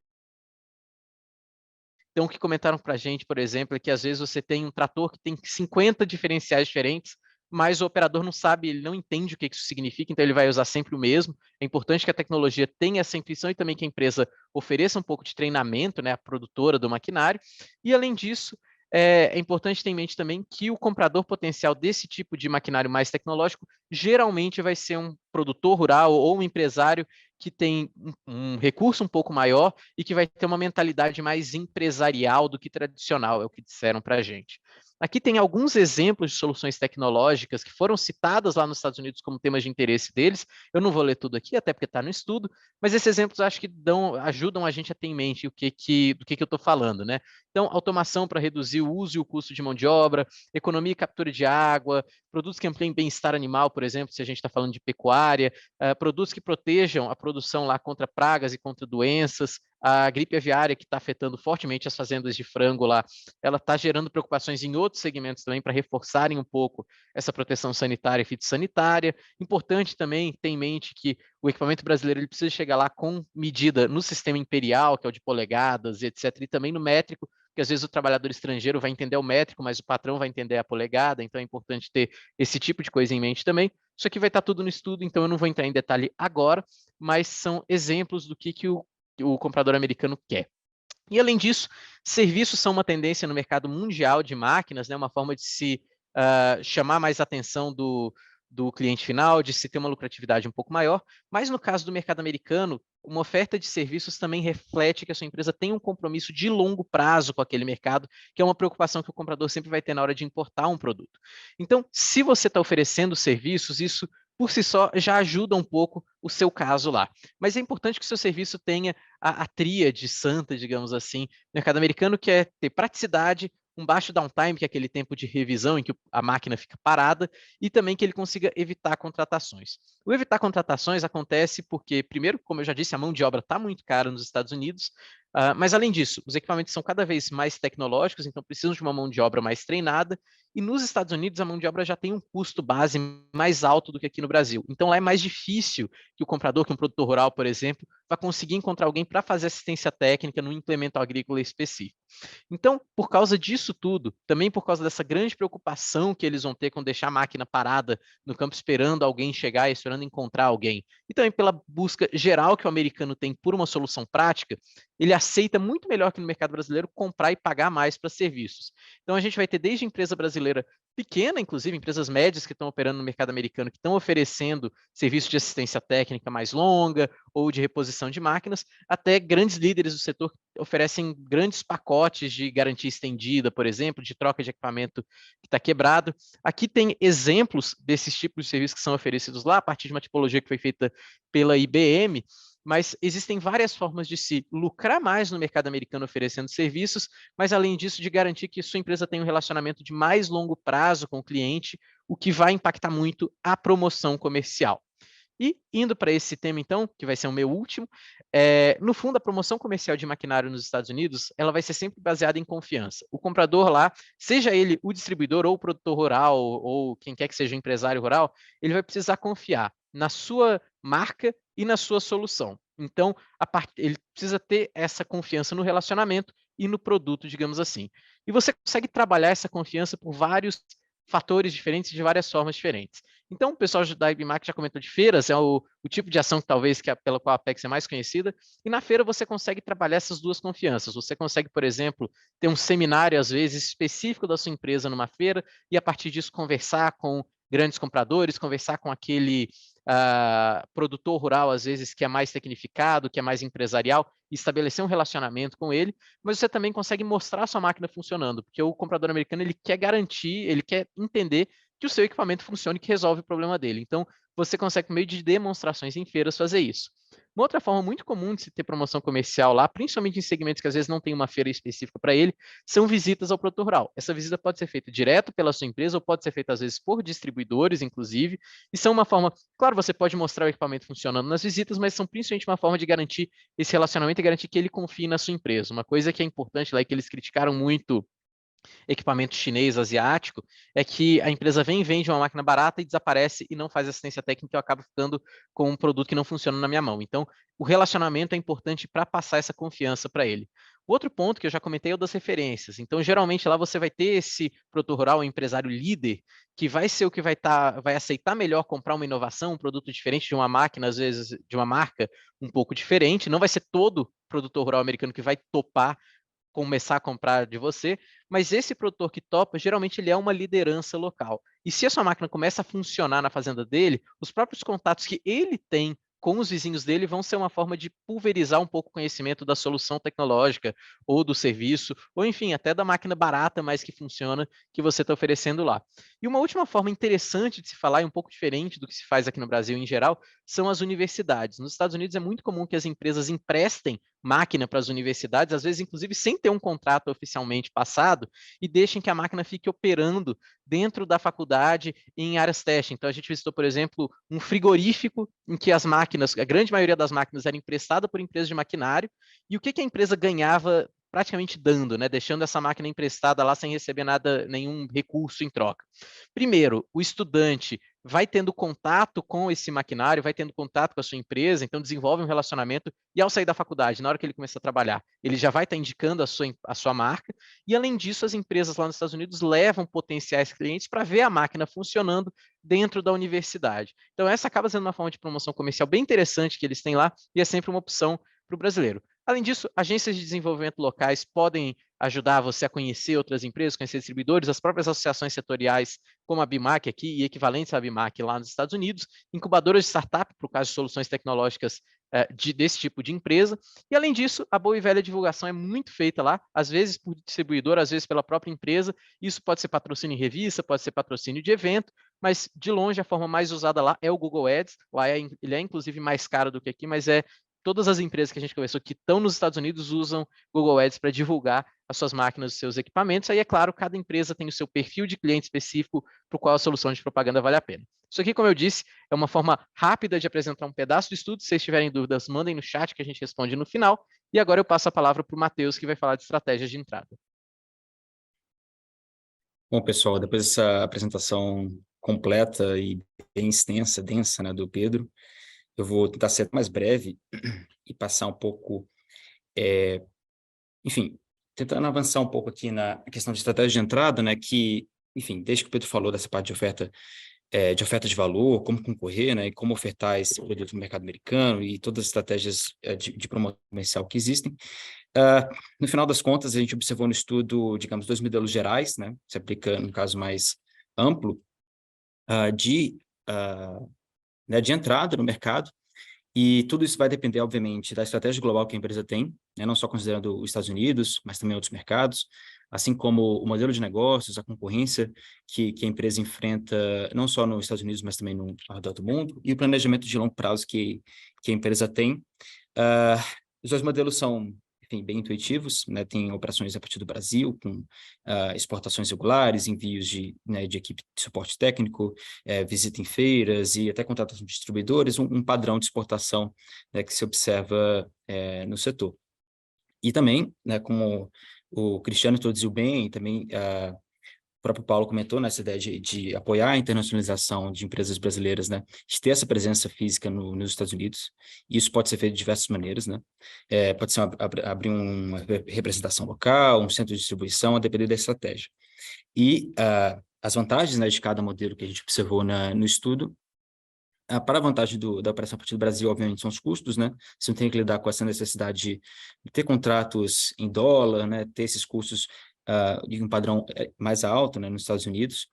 Então, o que comentaram para a gente, por exemplo, é que às vezes você tem um trator que tem 50 diferenciais diferentes, mas o operador não sabe, ele não entende o que isso significa, então ele vai usar sempre o mesmo. É importante que a tecnologia tenha essa intuição e também que a empresa ofereça um pouco de treinamento, né, a produtora do maquinário. E, além disso, é importante ter em mente também que o comprador potencial desse tipo de maquinário mais tecnológico geralmente vai ser um produtor rural ou um empresário que tem um recurso um pouco maior e que vai ter uma mentalidade mais empresarial do que tradicional, é o que disseram para a gente. Aqui tem alguns exemplos de soluções tecnológicas que foram citadas lá nos Estados Unidos como temas de interesse deles. Eu não vou ler tudo aqui, até porque está no estudo, mas esses exemplos acho que ajudam a gente a ter em mente do que eu estou falando, né? Então, automação para reduzir o uso e o custo de mão de obra, economia e captura de água, produtos que ampliem bem-estar animal, por exemplo, se a gente está falando de pecuária, produtos que protejam a produção lá contra pragas e contra doenças, A gripe aviária, que está afetando fortemente as fazendas de frango lá, ela está gerando preocupações em outros segmentos também para reforçarem um pouco essa proteção sanitária e fitossanitária. Importante também ter em mente que o equipamento brasileiro ele precisa chegar lá com medida no sistema imperial, que é o de polegadas, etc., e também no métrico, porque às vezes o trabalhador estrangeiro vai entender o métrico, mas o patrão vai entender a polegada, então é importante ter esse tipo de coisa em mente também. Isso aqui vai estar tudo no estudo, então eu não vou entrar em detalhe agora, mas são exemplos do que o comprador americano quer. E, além disso, serviços são uma tendência no mercado mundial de máquinas, né, uma forma de se chamar mais atenção do cliente final, de se ter uma lucratividade um pouco maior, mas no caso do mercado americano, uma oferta de serviços também reflete que a sua empresa tem um compromisso de longo prazo com aquele mercado, que é uma preocupação que o comprador sempre vai ter na hora de importar um produto. Então, se você está oferecendo serviços, isso por si só já ajuda um pouco o seu caso lá. Mas é importante que o seu serviço tenha a tríade santa, digamos assim. O mercado americano quer ter praticidade, um baixo downtime, que é aquele tempo de revisão em que a máquina fica parada, e também que ele consiga evitar contratações. O evitar contratações acontece porque, primeiro, como eu já disse, a mão de obra está muito cara nos Estados Unidos, mas além disso, os equipamentos são cada vez mais tecnológicos, então precisam de uma mão de obra mais treinada, e nos Estados Unidos a mão de obra já tem um custo base mais alto do que aqui no Brasil. Então lá é mais difícil que o comprador, que um produtor rural, por exemplo, vai conseguir encontrar alguém para fazer assistência técnica no implemento agrícola específico. Então, por causa disso tudo, também por causa dessa grande preocupação que eles vão ter com deixar a máquina parada no campo esperando alguém chegar, esperando encontrar alguém, e também pela busca geral que o americano tem por uma solução prática, ele aceita muito melhor que no mercado brasileiro comprar e pagar mais para serviços. Então, a gente vai ter desde empresa brasileira pequena, inclusive empresas médias que estão operando no mercado americano, que estão oferecendo serviço de assistência técnica mais longa ou de reposição de máquinas, até grandes líderes do setor que oferecem grandes pacotes de garantia estendida, por exemplo, de troca de equipamento que está quebrado. Aqui tem exemplos desses tipos de serviços que são oferecidos lá, a partir de uma tipologia que foi feita pela IBM, mas existem várias formas de se lucrar mais no mercado americano oferecendo serviços, mas além disso de garantir que sua empresa tenha um relacionamento de mais longo prazo com o cliente, o que vai impactar muito a promoção comercial. E indo para esse tema, então, que vai ser o meu último, no fundo, a promoção comercial de maquinário nos Estados Unidos, ela vai ser sempre baseada em confiança. O comprador lá, seja ele o distribuidor ou o produtor rural, ou quem quer que seja o empresário rural, ele vai precisar confiar na sua marca e na sua solução. Então, ele precisa ter essa confiança no relacionamento e no produto, digamos assim. E você consegue trabalhar essa confiança por vários fatores diferentes, de várias formas diferentes. Então, o pessoal da IBMAC já comentou de feiras, é o tipo de ação que talvez pela qual a Apex é mais conhecida, e na feira você consegue trabalhar essas duas confianças. Você consegue, por exemplo, ter um seminário, às vezes, específico da sua empresa numa feira, e a partir disso conversar com grandes compradores, conversar com aquele produtor rural, às vezes, que é mais tecnificado, que é mais empresarial, e estabelecer um relacionamento com ele, mas você também consegue mostrar a sua máquina funcionando, porque o comprador americano ele quer garantir, ele quer entender que o seu equipamento funcione e que resolve o problema dele. Então, você consegue, por meio de demonstrações em feiras, fazer isso. Uma outra forma muito comum de se ter promoção comercial lá, principalmente em segmentos que às vezes não tem uma feira específica para ele, são visitas ao produtor rural. Essa visita pode ser feita direto pela sua empresa ou pode ser feita às vezes por distribuidores, inclusive, e são uma forma, claro, você pode mostrar o equipamento funcionando nas visitas, mas são principalmente uma forma de garantir esse relacionamento e garantir que ele confie na sua empresa. Uma coisa que é importante lá e que eles criticaram muito equipamento chinês, asiático, é que a empresa vem e vende uma máquina barata e desaparece e não faz assistência técnica e eu acabo ficando com um produto que não funciona na minha mão. Então, o relacionamento é importante para passar essa confiança para ele. O outro ponto que eu já comentei é o das referências. Então, geralmente lá você vai ter esse produtor rural, um empresário líder, que vai ser o que vai aceitar melhor comprar uma inovação, um produto diferente de uma máquina, às vezes de uma marca um pouco diferente. Não vai ser todo produtor rural americano que vai topar começar a comprar de você, mas esse produtor que topa, geralmente ele é uma liderança local. E se a sua máquina começa a funcionar na fazenda dele, os próprios contatos que ele tem com os vizinhos dele vão ser uma forma de pulverizar um pouco o conhecimento da solução tecnológica ou do serviço, ou enfim, até da máquina barata, mas que funciona, que você está oferecendo lá. E uma última forma interessante de se falar, e um pouco diferente do que se faz aqui no Brasil em geral, são as universidades. Nos Estados Unidos é muito comum que as empresas emprestem máquina para as universidades, às vezes, inclusive, sem ter um contrato oficialmente passado, e deixem que a máquina fique operando dentro da faculdade em áreas teste. Então, a gente visitou, por exemplo, um frigorífico em que as máquinas, a grande maioria das máquinas era emprestada por empresas de maquinário, e o que a empresa ganhava praticamente dando, né, deixando essa máquina emprestada lá sem receber nada, nenhum recurso em troca. Primeiro, o estudante vai tendo contato com esse maquinário, vai tendo contato com a sua empresa, então desenvolve um relacionamento, e ao sair da faculdade, na hora que ele começa a trabalhar, ele já vai estar indicando a sua marca, e além disso, as empresas lá nos Estados Unidos levam potenciais clientes para ver a máquina funcionando dentro da universidade. Então, essa acaba sendo uma forma de promoção comercial bem interessante que eles têm lá, e é sempre uma opção para o brasileiro. Além disso, agências de desenvolvimento locais podem ajudar você a conhecer outras empresas, conhecer distribuidores, as próprias associações setoriais, como a BIMAC aqui e equivalentes à BIMAC lá nos Estados Unidos, incubadoras de startup, por caso de soluções tecnológicas desse tipo de empresa. E, além disso, a boa e velha divulgação é muito feita lá, às vezes por distribuidor, às vezes pela própria empresa. Isso pode ser patrocínio em revista, pode ser patrocínio de evento, mas, de longe, a forma mais usada lá é o Google Ads. Lá ele é, inclusive, mais caro do que aqui, mas todas as empresas que a gente conversou que estão nos Estados Unidos usam Google Ads para divulgar as suas máquinas, os seus equipamentos. Aí, é claro, cada empresa tem o seu perfil de cliente específico para o qual a solução de propaganda vale a pena. Isso aqui, como eu disse, é uma forma rápida de apresentar um pedaço do estudo. Se vocês tiverem dúvidas, mandem no chat que a gente responde no final. E agora eu passo a palavra para o Matheus, que vai falar de estratégias de entrada. Bom, pessoal, depois dessa apresentação completa e bem extensa, densa, né, do Pedro, eu vou tentar ser mais breve e passar um pouco, enfim, tentando avançar um pouco aqui na questão de estratégia de entrada, né, que, enfim, desde que o Pedro falou dessa parte de oferta de valor, como concorrer, né, e como ofertar esse produto no mercado americano e todas as estratégias de promoção comercial que existem. No final das contas, a gente observou no estudo, digamos, 2 modelos gerais, né, se aplica num caso mais amplo, né, de entrada no mercado, e tudo isso vai depender, obviamente, da estratégia global que a empresa tem, né, não só considerando os Estados Unidos, mas também outros mercados, assim como o modelo de negócios, a concorrência que a empresa enfrenta, não só nos Estados Unidos, mas também ao redor do mundo, e o planejamento de longo prazo que a empresa tem. Os dois modelos são, enfim, bem intuitivos, né? Tem operações a partir do Brasil, com exportações regulares, envios de equipe de suporte técnico, visita em feiras e até contratação de distribuidores, um padrão de exportação, né, que se observa no setor. E também, né, como o Cristiano introduziu bem, e também o próprio Paulo comentou nessa ideia de apoiar a internacionalização de empresas brasileiras, né, de ter essa presença física nos Estados Unidos. E isso pode ser feito de diversas maneiras, né? Pode ser abrir uma representação local, um centro de distribuição, a depender da estratégia. E as vantagens, né, de cada modelo que a gente observou no estudo, para a vantagem da operação a partir do Brasil, obviamente, são os custos, né? Você não tem que lidar com essa necessidade de ter contratos em dólar, né? Ter esses custos de um padrão mais alto, né, nos Estados Unidos,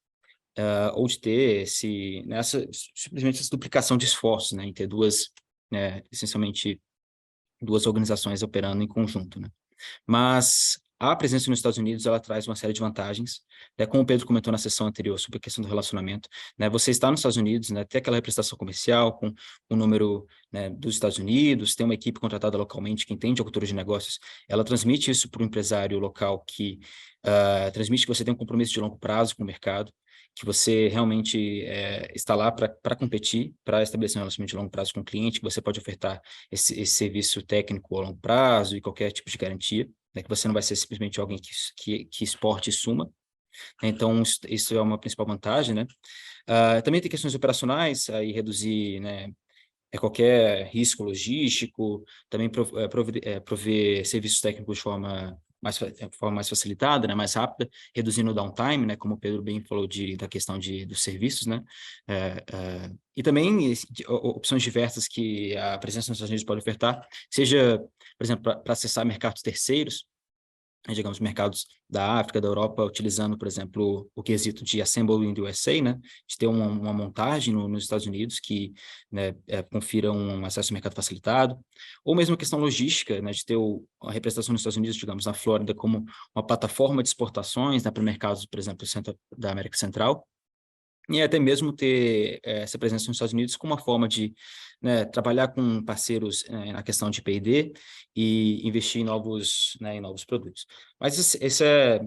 ou de ter simplesmente essa duplicação de esforços, né, em ter essencialmente duas organizações operando em conjunto, né? Mas a presença nos Estados Unidos, ela traz uma série de vantagens, né? Como o Pedro comentou na sessão anterior sobre a questão do relacionamento, né? Você está nos Estados Unidos, né, ter aquela representação comercial com o número, né, dos Estados Unidos, ter uma equipe contratada localmente que entende a cultura de negócios, ela transmite isso para o empresário local que transmite que você tem um compromisso de longo prazo com o mercado, que você realmente está lá para competir, para estabelecer um relacionamento de longo prazo com o cliente, que você pode ofertar esse serviço técnico a longo prazo e qualquer tipo de garantia, né, que você não vai ser simplesmente alguém que exporte e suma. Então, isso é uma principal vantagem, né? Também tem questões operacionais, aí reduzir, né, qualquer risco logístico, também prover serviços técnicos de forma mais facilitada, né, mais rápida, reduzindo o downtime, né, como o Pedro bem falou da questão dos serviços, né, e também opções diversas que a presença nos Estados Unidos pode ofertar, seja, por exemplo, para acessar mercados terceiros, digamos, mercados da África, da Europa, utilizando, por exemplo, o quesito de Assemble in the USA, né, de ter uma montagem nos Estados Unidos que, né, confira um acesso ao mercado facilitado, ou mesmo a questão logística, né, de ter a representação nos Estados Unidos, digamos, na Flórida, como uma plataforma de exportações, né, para mercados, por exemplo, da América Central, e até mesmo ter essa presença nos Estados Unidos como uma forma de, né, trabalhar com parceiros na questão de P&D e investir em novos produtos. Mas esse é,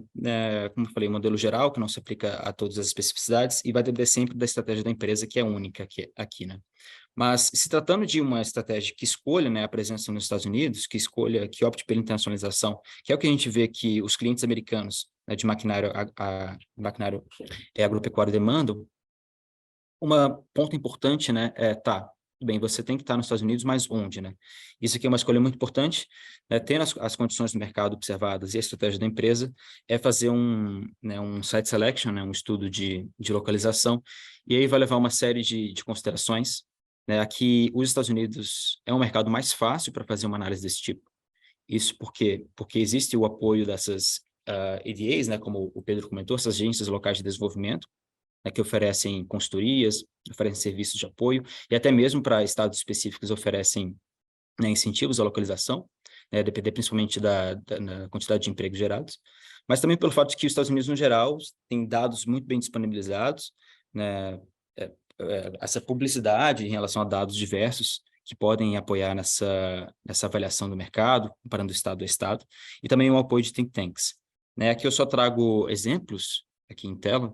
como eu falei, um modelo geral que não se aplica a todas as especificidades e vai depender sempre da estratégia da empresa, que é única aqui, né? Mas se tratando de uma estratégia que escolha, né, a presença nos Estados Unidos, que opte pela internacionalização, que é o que a gente vê que os clientes americanos, né, de maquinário agropecuário demandam, uma ponto importante, né, bem, você tem que estar nos Estados Unidos, mas onde, né? Isso aqui é uma escolha muito importante, né, tendo as condições do mercado observadas e a estratégia da empresa, é fazer um site selection, né, um estudo de localização, e aí vai levar uma série de considerações, né? Aqui, os Estados Unidos é um mercado mais fácil para fazer uma análise desse tipo. Isso porque existe o apoio dessas EDAs, né, como o Pedro comentou, essas agências locais de desenvolvimento, né, que oferecem consultorias, oferecem serviços de apoio, e até mesmo para estados específicos oferecem, né, incentivos à localização, né, depender principalmente na quantidade de empregos gerados, mas também pelo fato de que os Estados Unidos, no geral, têm dados muito bem disponibilizados, né, essa publicidade em relação a dados diversos que podem apoiar nessa avaliação do mercado, comparando estado a estado, e também o apoio de think tanks. Né, aqui eu só trago exemplos, aqui em tela,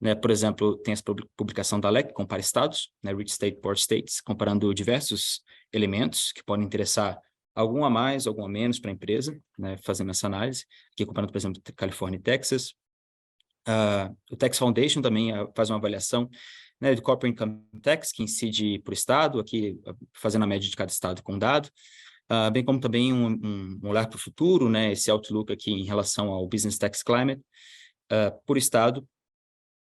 né, por exemplo, tem essa publicação da LEC, Compara Estados, né, Rich State, Poor States, comparando diversos elementos que podem interessar algum a mais, algum a menos para a empresa, né, fazendo essa análise, aqui comparando, por exemplo, Califórnia e Texas. O Tax Foundation também faz uma avaliação, né, do Corporate Income Tax, que incide por estado, aqui fazendo a média de cada estado e condado, bem como também um olhar para o futuro, né, esse outlook aqui em relação ao Business Tax Climate, por estado,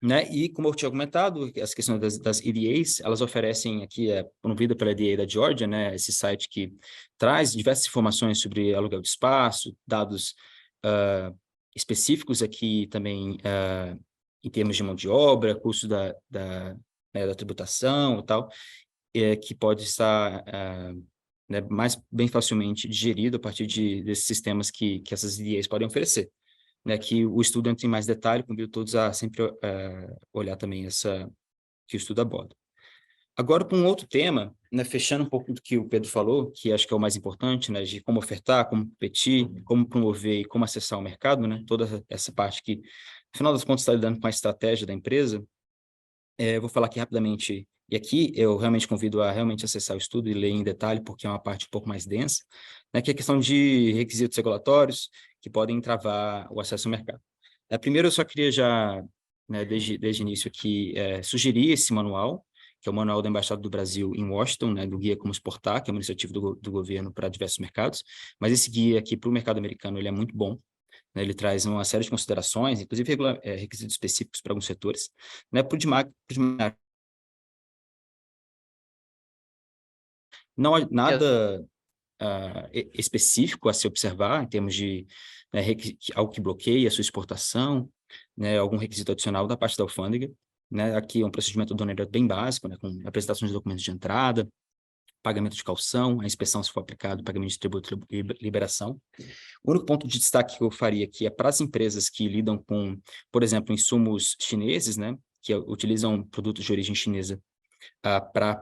né? E, como eu tinha comentado, as questões das EDAs, elas oferecem aqui, promovida pela EDA da Georgia, né? Esse site que traz diversas informações sobre aluguel de espaço, dados específicos aqui também em termos de mão de obra, custo da tributação e tal, que pode estar né, mais bem facilmente digerido a partir desses sistemas que essas EDAs podem oferecer. Né, que o estudo entra em mais detalhe, convido todos a sempre olhar também que o estudo aborda. Agora, para um outro tema, né, fechando um pouco do que o Pedro falou, que acho que é o mais importante, né, de como ofertar, como competir, como promover e como acessar o mercado, né, toda essa parte que, no final das contas, está lidando com a estratégia da empresa. Eu vou falar aqui rapidamente, e aqui eu realmente convido a realmente acessar o estudo e ler em detalhe, porque é uma parte um pouco mais densa, né, que é a questão de requisitos regulatórios que podem travar o acesso ao mercado. Primeiro, eu só queria já, né, desde o início aqui, sugerir esse manual, que é o Manual da Embaixada do Brasil em Washington, né, do Guia Como Exportar, que é uma iniciativa do governo para diversos mercados, mas esse guia aqui para o mercado americano, ele é muito bom, né, ele traz uma série de considerações, inclusive requisitos específicos para alguns setores, né, para o não há nada específico a se observar em termos de, né, algo que bloqueie a sua exportação, né, algum requisito adicional da parte da alfândega, né, aqui é um procedimento aduaneiro bem básico, né, com apresentação de documentos de entrada, pagamento de caução, a inspeção se for aplicado, pagamento de tributo e liberação. O único ponto de destaque que eu faria aqui é para as empresas que lidam com, por exemplo, insumos chineses, né, que utilizam produtos de origem chinesa para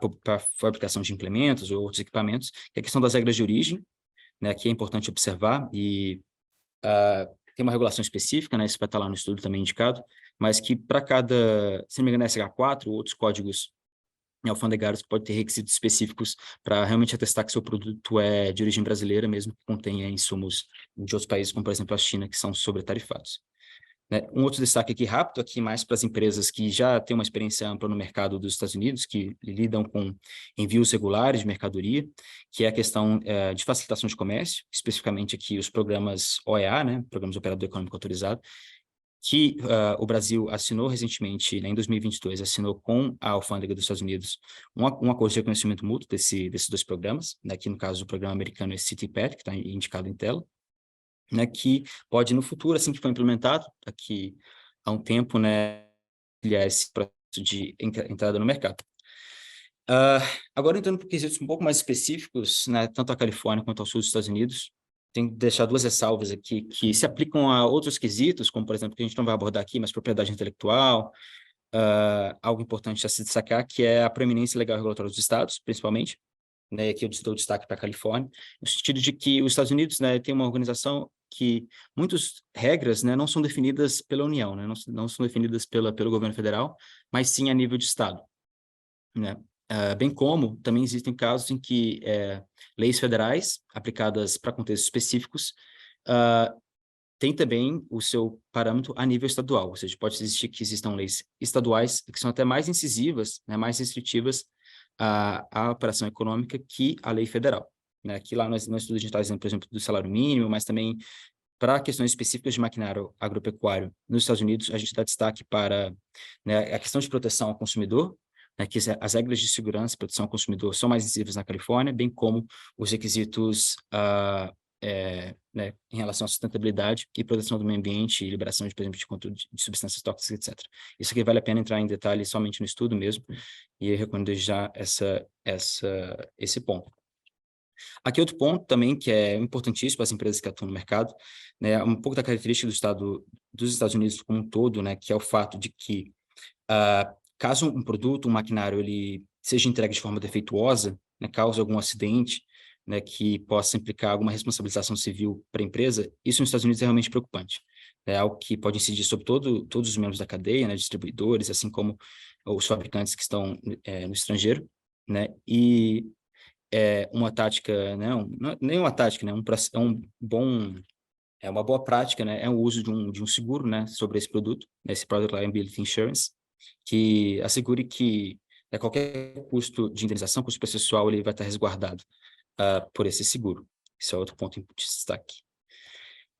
fabricação de implementos ou outros equipamentos, que é a questão das regras de origem, né, que é importante observar, e tem uma regulação específica, né, isso vai estar lá no estudo também indicado, mas que para cada, se não me engano, SH4 ou outros códigos alfandegários que pode ter requisitos específicos para realmente atestar que seu produto é de origem brasileira, mesmo que contenha insumos de outros países, como por exemplo a China, que são sobretarifados. Né? Um outro destaque aqui rápido, aqui mais para as empresas que já têm uma experiência ampla no mercado dos Estados Unidos, que lidam com envios regulares de mercadoria, que é a questão de facilitação de comércio, especificamente aqui os programas OEA, né? Programas Operador Econômico Autorizado, que o Brasil assinou recentemente, né, em 2022, assinou com a alfândega dos Estados Unidos um acordo de reconhecimento mútuo desses dois programas, né, aqui no caso o programa americano é CITPAT, que está indicado em tela, né, que pode no futuro, assim que for implementado, daqui a um tempo, né, esse processo de entrada no mercado. Agora, entrando por quesitos um pouco mais específicos, né, tanto a Califórnia quanto ao sul dos Estados Unidos, tenho que deixar duas ressalvas aqui que se aplicam a outros quesitos, como, por exemplo, que a gente não vai abordar aqui, mas propriedade intelectual, algo importante a se destacar, que é a proeminência legal e regulatória dos estados, principalmente, né, aqui eu dou destaque para a Califórnia, no sentido de que os Estados Unidos, né, tem uma organização que muitas regras, né, não são definidas pela União, né, não são definidas pelo governo federal, mas sim a nível de estado, né? Bem como também existem casos em que leis federais aplicadas para contextos específicos tem também o seu parâmetro a nível estadual, ou seja, pode existir que existam leis estaduais que são até mais incisivas, né, mais restritivas à operação econômica que a lei federal. Né? Aqui lá no estudo a gente está dizendo, por exemplo, do salário mínimo, mas também para questões específicas de maquinário agropecuário nos Estados Unidos, a gente dá destaque para, né, a questão de proteção ao consumidor, né, que as regras de segurança e proteção ao consumidor são mais incisivas na Califórnia, bem como os requisitos né, em relação à sustentabilidade e proteção do meio ambiente e liberação, por exemplo, de conteúdo de substâncias tóxicas, etc. Isso aqui vale a pena entrar em detalhe somente no estudo mesmo, e eu recomendo desde já esse ponto. Aqui outro ponto também que é importantíssimo para as empresas que atuam no mercado, né, um pouco da característica dos Estados Unidos como um todo, né, que é o fato de que caso um produto, um maquinário, ele seja entregue de forma defeituosa, né, cause algum acidente, né, que possa implicar alguma responsabilização civil para a empresa, isso nos Estados Unidos é realmente preocupante. É algo que pode incidir sobre todos os membros da cadeia, né, distribuidores, assim como os fabricantes que estão no estrangeiro, né, e uma tática, né, nem uma tática, né, é uma boa prática, né, é o uso de um seguro, né, sobre esse produto, esse Product Liability Insurance, que assegure que qualquer custo de indenização, custo processual, ele vai estar resguardado por esse seguro. Esse é outro ponto de destaque.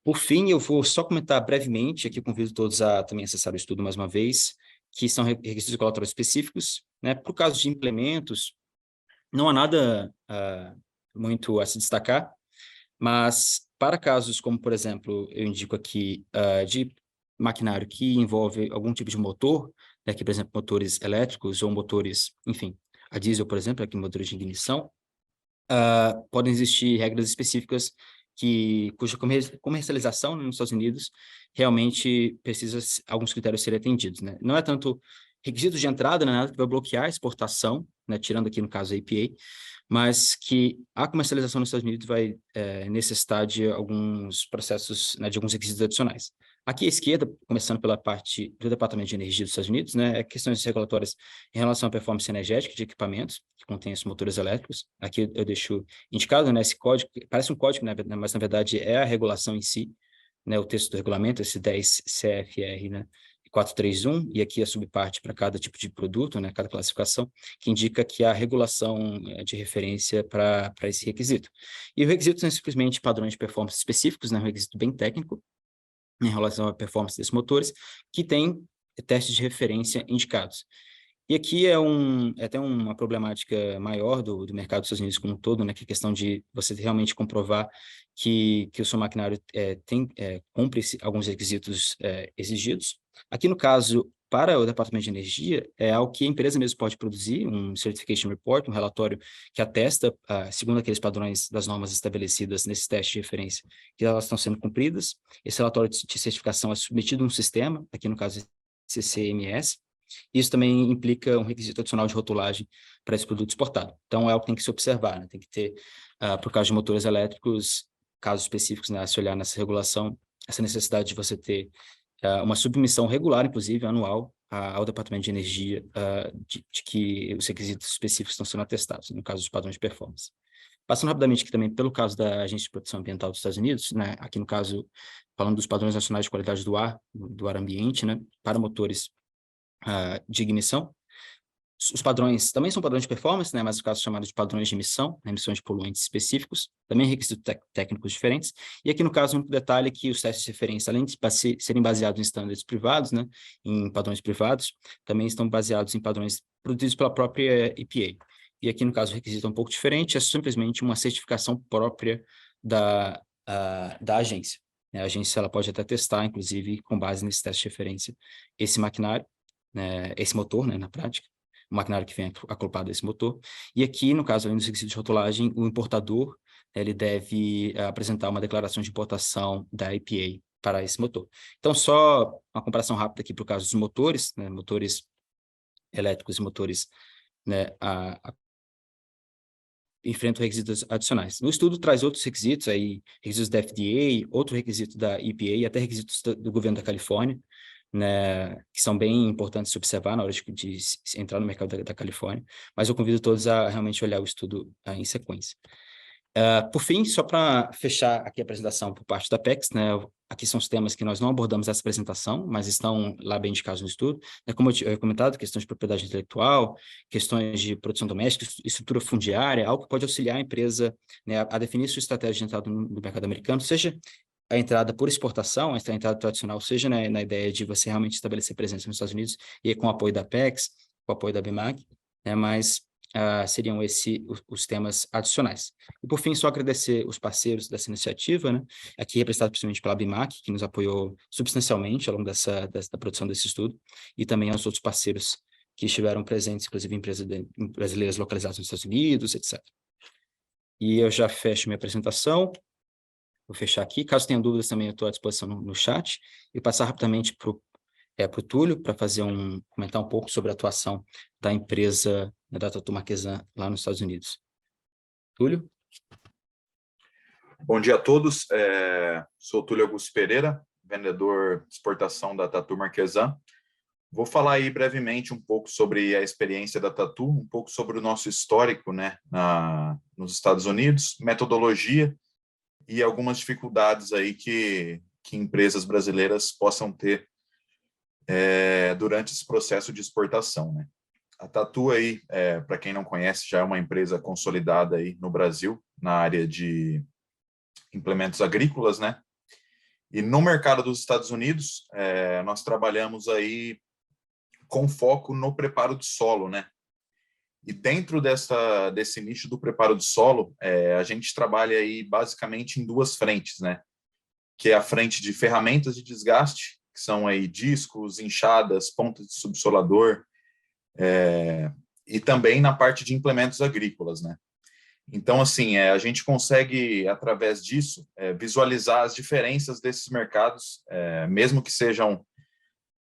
Por fim, eu vou só comentar brevemente, aqui convido todos a também acessar o estudo mais uma vez, que são requisitos regulatórios específicos, né, por caso de implementos, não há nada muito a se destacar, mas para casos como, por exemplo, eu indico aqui de maquinário que envolve algum tipo de motor, né, que, por exemplo, motores elétricos ou motores, enfim, a diesel, por exemplo, aqui motores de ignição, podem existir regras específicas cuja comercialização nos Estados Unidos realmente precisa alguns critérios serem atendidos, né? Não é tanto requisitos de entrada, né, nada que vai bloquear a exportação, né, tirando aqui no caso a EPA, mas que a comercialização nos Estados Unidos vai necessitar de alguns processos, né, de alguns requisitos adicionais. Aqui à esquerda, começando pela parte do Departamento de Energia dos Estados Unidos, né, questões regulatórias em relação à performance energética de equipamentos que contêm esses motores elétricos. Aqui eu deixo indicado, né, esse código, parece um código, né, mas na verdade é a regulação em si, né, o texto do regulamento, esse 10 CFR, né, 431, e aqui a subparte para cada tipo de produto, né, cada classificação, que indica que há regulação de referência para esse requisito. E o requisito são simplesmente padrões de performance específicos, né, um requisito bem técnico, em relação à performance desses motores, que tem testes de referência indicados. E aqui é até uma problemática maior do mercado dos Estados Unidos como um todo, né, que é a questão de você realmente comprovar que o seu maquinário cumpre alguns requisitos exigidos. Aqui, no caso, para o Departamento de Energia, é algo que a empresa mesmo pode produzir, um Certification Report, um relatório que atesta, segundo aqueles padrões das normas estabelecidas nesses testes de referência, que elas estão sendo cumpridas. Esse relatório de certificação é submetido a um sistema, aqui no caso CCMS. Isso também implica um requisito adicional de rotulagem para esse produto exportado. Então, é algo que tem que se observar, né? Tem que ter, por causa de motores elétricos, casos específicos, né, a se olhar nessa regulação, essa necessidade de você ter uma submissão regular, inclusive, anual, ao Departamento de Energia, de que os requisitos específicos estão sendo atestados, no caso dos padrões de performance. Passando rapidamente aqui também pelo caso da Agência de Proteção Ambiental dos Estados Unidos, né, aqui no caso, falando dos padrões nacionais de qualidade do ar ambiente, né, para motores de ignição. Os padrões também são padrões de performance, né, mas no caso chamados de padrões de emissão, né, emissão de poluentes específicos, também requisitos técnicos diferentes. E aqui no caso, um detalhe é que os testes de referência, além de serem baseados em estándares privados, né, em padrões privados, também estão baseados em padrões produzidos pela própria EPA. E aqui no caso o requisito é um pouco diferente, é simplesmente uma certificação própria da agência. A agência ela pode até testar, inclusive, com base nesse teste de referência, esse maquinário, né, esse motor, né, na prática, o maquinário que vem acoplado a esse motor. E aqui, no caso, além dos requisitos de rotulagem, o importador, ele deve apresentar uma declaração de importação da EPA para esse motor. Então, só uma comparação rápida aqui para o caso dos motores, né, motores elétricos e motores, né, enfrentam requisitos adicionais. O estudo traz outros requisitos, aí, requisitos da FDA, outro requisito da EPA e até requisitos do governo da Califórnia, né, que são bem importantes de se observar na hora de entrar no mercado da Califórnia, mas eu convido todos a realmente olhar o estudo em sequência. Por fim, só para fechar aqui a apresentação por parte da Apex, né, aqui são os temas que nós não abordamos nessa apresentação, mas estão lá bem indicados no estudo, né, como eu tinha comentado, questões de propriedade intelectual, questões de produção doméstica, estrutura fundiária, algo que pode auxiliar a empresa, né, a definir sua estratégia de entrada no mercado americano, seja a entrada por exportação, a entrada tradicional, seja, né, na ideia de você realmente estabelecer presença nos Estados Unidos, e aí com o apoio da Apex, com o apoio da BMAG, né, mas seriam os temas adicionais. E, por fim, só agradecer os parceiros dessa iniciativa, né? Aqui representado principalmente pela BIMAC, que nos apoiou substancialmente ao longo da produção desse estudo, e também aos outros parceiros que estiveram presentes, inclusive empresas brasileiras localizadas nos Estados Unidos, etc. E eu já fecho minha apresentação. Vou fechar aqui. Caso tenha dúvidas também, eu estou à disposição no chat. E passar rapidamente para o Túlio, para comentar um pouco sobre a atuação da empresa da Tatu Marquesan lá nos Estados Unidos. Túlio? Bom dia a todos. Sou Túlio Augusto Pereira, vendedor de exportação da Tatu Marquesan. Vou falar aí brevemente um pouco sobre a experiência da Tatu, um pouco sobre o nosso histórico, né, nos Estados Unidos, metodologia e algumas dificuldades aí que empresas brasileiras possam ter durante esse processo de exportação, né? A Tatu aí, para quem não conhece, já é uma empresa consolidada aí no Brasil, na área de implementos agrícolas, né? E no mercado dos Estados Unidos, nós trabalhamos aí com foco no preparo do solo, né? E dentro desse nicho do preparo do solo, a gente trabalha aí basicamente em duas frentes, né? Que é a frente de ferramentas de desgaste, que são aí discos, enxadas, pontas de subsolador, e também na parte de implementos agrícolas, né? Então, assim, a gente consegue, através disso, visualizar as diferenças desses mercados, mesmo que sejam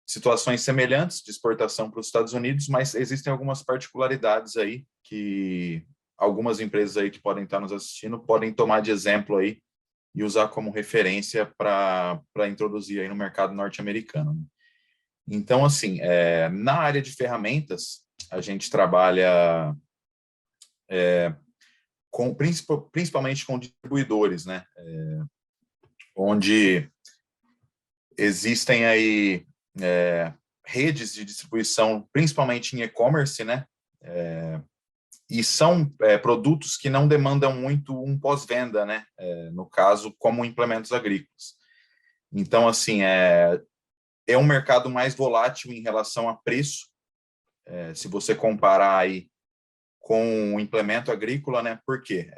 situações semelhantes de exportação para os Estados Unidos, mas existem algumas particularidades aí que algumas empresas aí que podem estar nos assistindo podem tomar de exemplo aí e usar como referência para introduzir aí no mercado norte-americano, né? Então, assim, na área de ferramentas, a gente trabalha principalmente com distribuidores, né? Onde existem aí redes de distribuição, principalmente em e-commerce, né? E são produtos que não demandam muito um pós-venda, né? No caso, como implementos agrícolas. Então, assim, é um mercado mais volátil em relação a preço, se você comparar aí com o implemento agrícola, né? Por quê?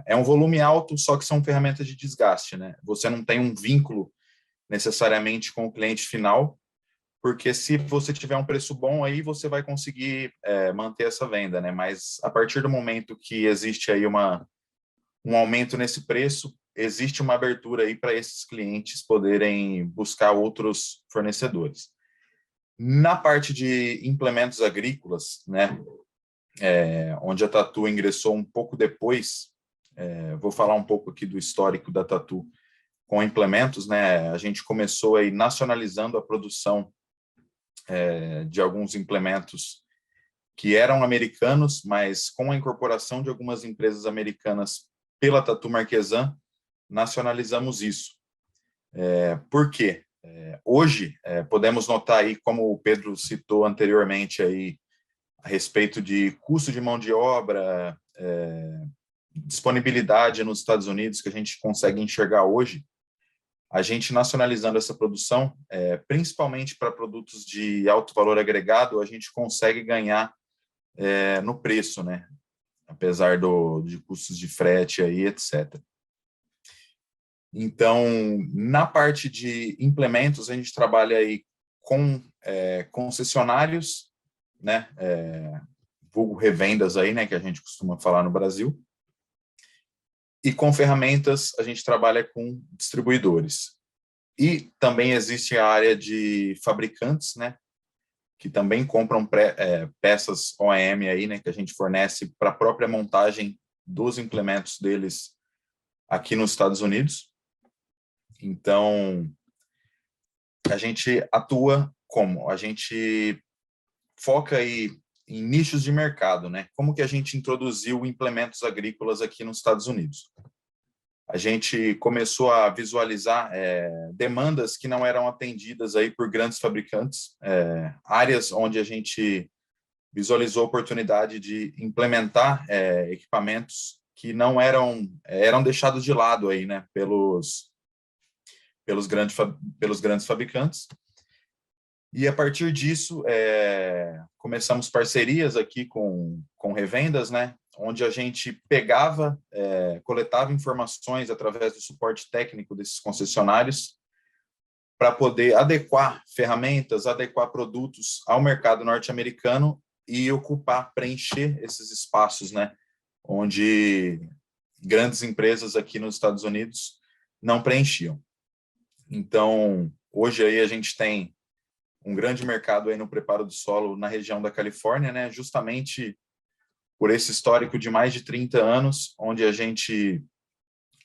É um volume alto, só que são ferramentas de desgaste, né? Você não tem um vínculo necessariamente com o cliente final, porque se você tiver um preço bom, aí você vai conseguir manter essa venda, né? Mas a partir do momento que existe aí um aumento nesse preço, existe uma abertura aí para esses clientes poderem buscar outros fornecedores. Na parte de implementos agrícolas, né? Onde a Tatu ingressou um pouco depois, vou falar um pouco aqui do histórico da Tatu com implementos, né? A gente começou aí nacionalizando a produção de alguns implementos que eram americanos, mas com a incorporação de algumas empresas americanas pela Tatu Marquesan, nacionalizamos isso. Por quê? Hoje, podemos notar aí, como o Pedro citou anteriormente, aí, a respeito de custo de mão de obra, disponibilidade nos Estados Unidos, que a gente consegue enxergar hoje, a gente nacionalizando essa produção, principalmente para produtos de alto valor agregado, a gente consegue ganhar no preço, né? Apesar de custos de frete, aí, etc. Então, na parte de implementos, a gente trabalha aí com concessionários, né? Vulgo revendas aí, né? Que a gente costuma falar no Brasil. E com ferramentas, a gente trabalha com distribuidores. E também existe a área de fabricantes, né? que também compram peças OEM aí, né, que a gente fornece para a própria montagem dos implementos deles aqui nos Estados Unidos. Então, a gente atua como? A gente foca aí em nichos de mercado, né? Como que a gente introduziu implementos agrícolas aqui nos Estados Unidos? A gente começou a visualizar demandas que não eram atendidas aí por grandes fabricantes, áreas onde a gente visualizou a oportunidade de implementar equipamentos que não eram deixados de lado aí, né, pelos grandes fabricantes. E a partir disso, começamos parcerias aqui com revendas, né, onde a gente pegava, coletava informações através do suporte técnico desses concessionários para poder adequar ferramentas, adequar produtos ao mercado norte-americano e preencher esses espaços, né, onde grandes empresas aqui nos Estados Unidos não preenchiam. Então, hoje aí a gente tem um grande mercado aí no preparo do solo na região da Califórnia, né, justamente por esse histórico de mais de 30 anos, onde a gente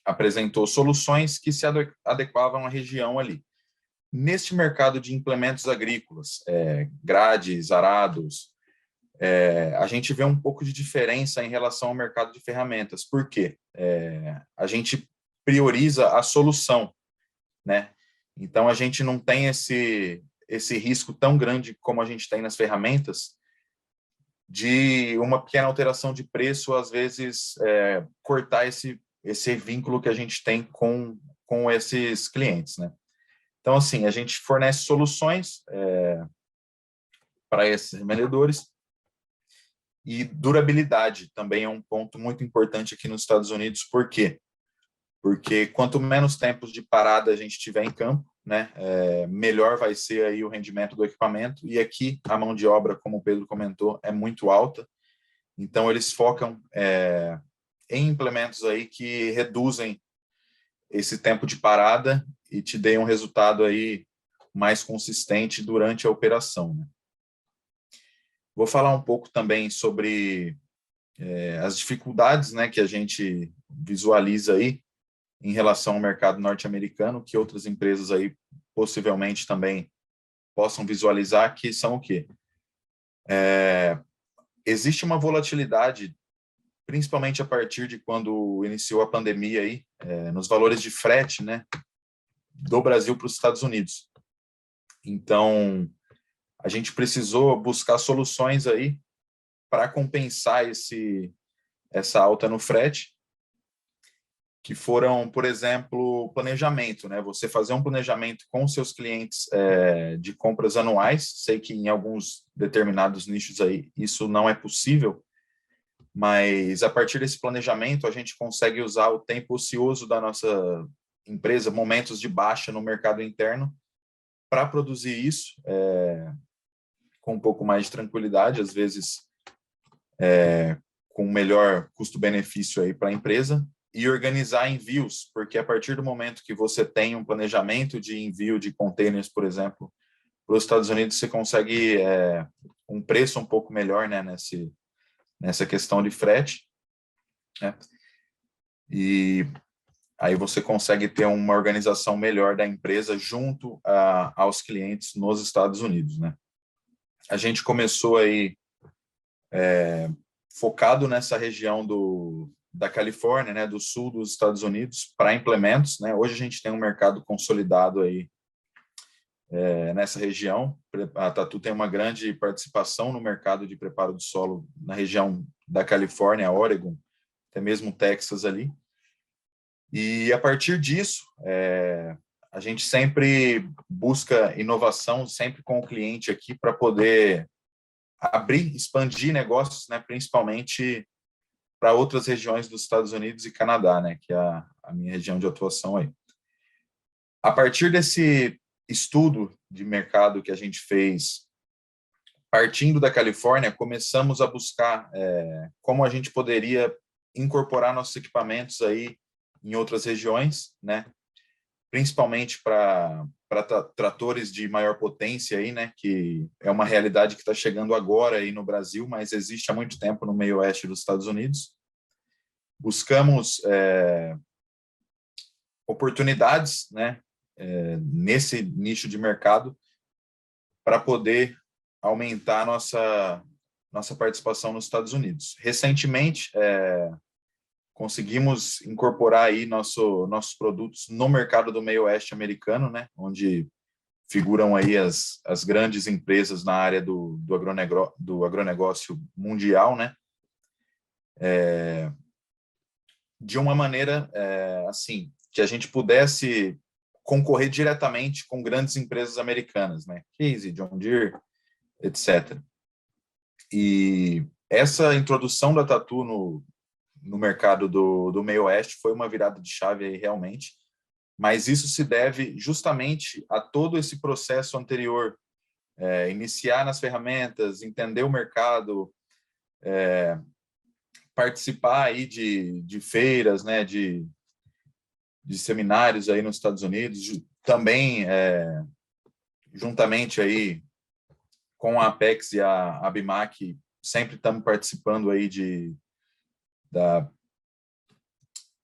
apresentou soluções que se adequavam à região ali. Neste mercado de implementos agrícolas, grades, arados, a gente vê um pouco de diferença em relação ao mercado de ferramentas. Por quê? A gente prioriza a solução, né? Então, a gente não tem esse risco tão grande como a gente tem nas ferramentas, de uma pequena alteração de preço, às vezes, cortar esse vínculo que a gente tem com esses clientes, né? Então, assim, a gente fornece soluções para esses vendedores, e durabilidade também é um ponto muito importante aqui nos Estados Unidos. Por quê? Porque quanto menos tempos de parada a gente tiver em campo, né, melhor vai ser aí o rendimento do equipamento. E aqui a mão de obra, como o Pedro comentou, é muito alta. Então eles focam em implementos aí que reduzem esse tempo de parada e te deem um resultado aí mais consistente durante a operação, né? Vou falar um pouco também sobre as dificuldades, né, que a gente visualiza aí em relação ao mercado norte-americano, que outras empresas aí possivelmente também possam visualizar, que são o quê? Existe uma volatilidade, principalmente a partir de quando iniciou a pandemia aí, nos valores de frete, né, do Brasil para os Estados Unidos. Então, a gente precisou buscar soluções aí para compensar essa alta no frete, que foram, por exemplo, planejamento, né? Você fazer um planejamento com seus clientes de compras anuais. Sei que em alguns determinados nichos aí isso não é possível, mas a partir desse planejamento a gente consegue usar o tempo ocioso da nossa empresa, momentos de baixa no mercado interno, para produzir isso com um pouco mais de tranquilidade, às vezes com melhor custo-benefício aí para a empresa, e organizar envios, porque a partir do momento que você tem um planejamento de envio de containers, por exemplo, para os Estados Unidos, você consegue um preço um pouco melhor, né, nessa questão de frete, né? E aí você consegue ter uma organização melhor da empresa junto aos clientes nos Estados Unidos, né? A gente começou aí focado nessa região da Califórnia, né, do sul dos Estados Unidos, para implementos, né? Hoje a gente tem um mercado consolidado aí nessa região. A Tatu tem uma grande participação no mercado de preparo do solo na região da Califórnia, Oregon, até mesmo Texas ali. E a partir disso, a gente sempre busca inovação, sempre com o cliente aqui, para poder abrir, expandir negócios, né, principalmente para outras regiões dos Estados Unidos e Canadá, né, que é a minha região de atuação aí. A partir desse estudo de mercado que a gente fez, partindo da Califórnia, começamos a buscar como a gente poderia incorporar nossos equipamentos aí em outras regiões, né, principalmente para tratores de maior potência aí, né, que é uma realidade que está chegando agora aí no Brasil, mas existe há muito tempo no meio oeste dos Estados Unidos. Buscamos oportunidades, né, nesse nicho de mercado para poder aumentar a nossa participação nos Estados Unidos. Recentemente, conseguimos incorporar aí nossos produtos no mercado do meio oeste americano, né, onde figuram aí as grandes empresas na área do agronegócio mundial, né, de uma maneira, assim, que a gente pudesse concorrer diretamente com grandes empresas americanas, né, Casey, John Deere, etc. E essa introdução da Tatu no mercado do meio oeste foi uma virada de chave aí realmente, mas isso se deve justamente a todo esse processo anterior, iniciar nas ferramentas, entender o mercado, participar aí de feiras, né, de seminários aí nos Estados Unidos, também juntamente aí com a Apex e a ABMAC, sempre estamos participando aí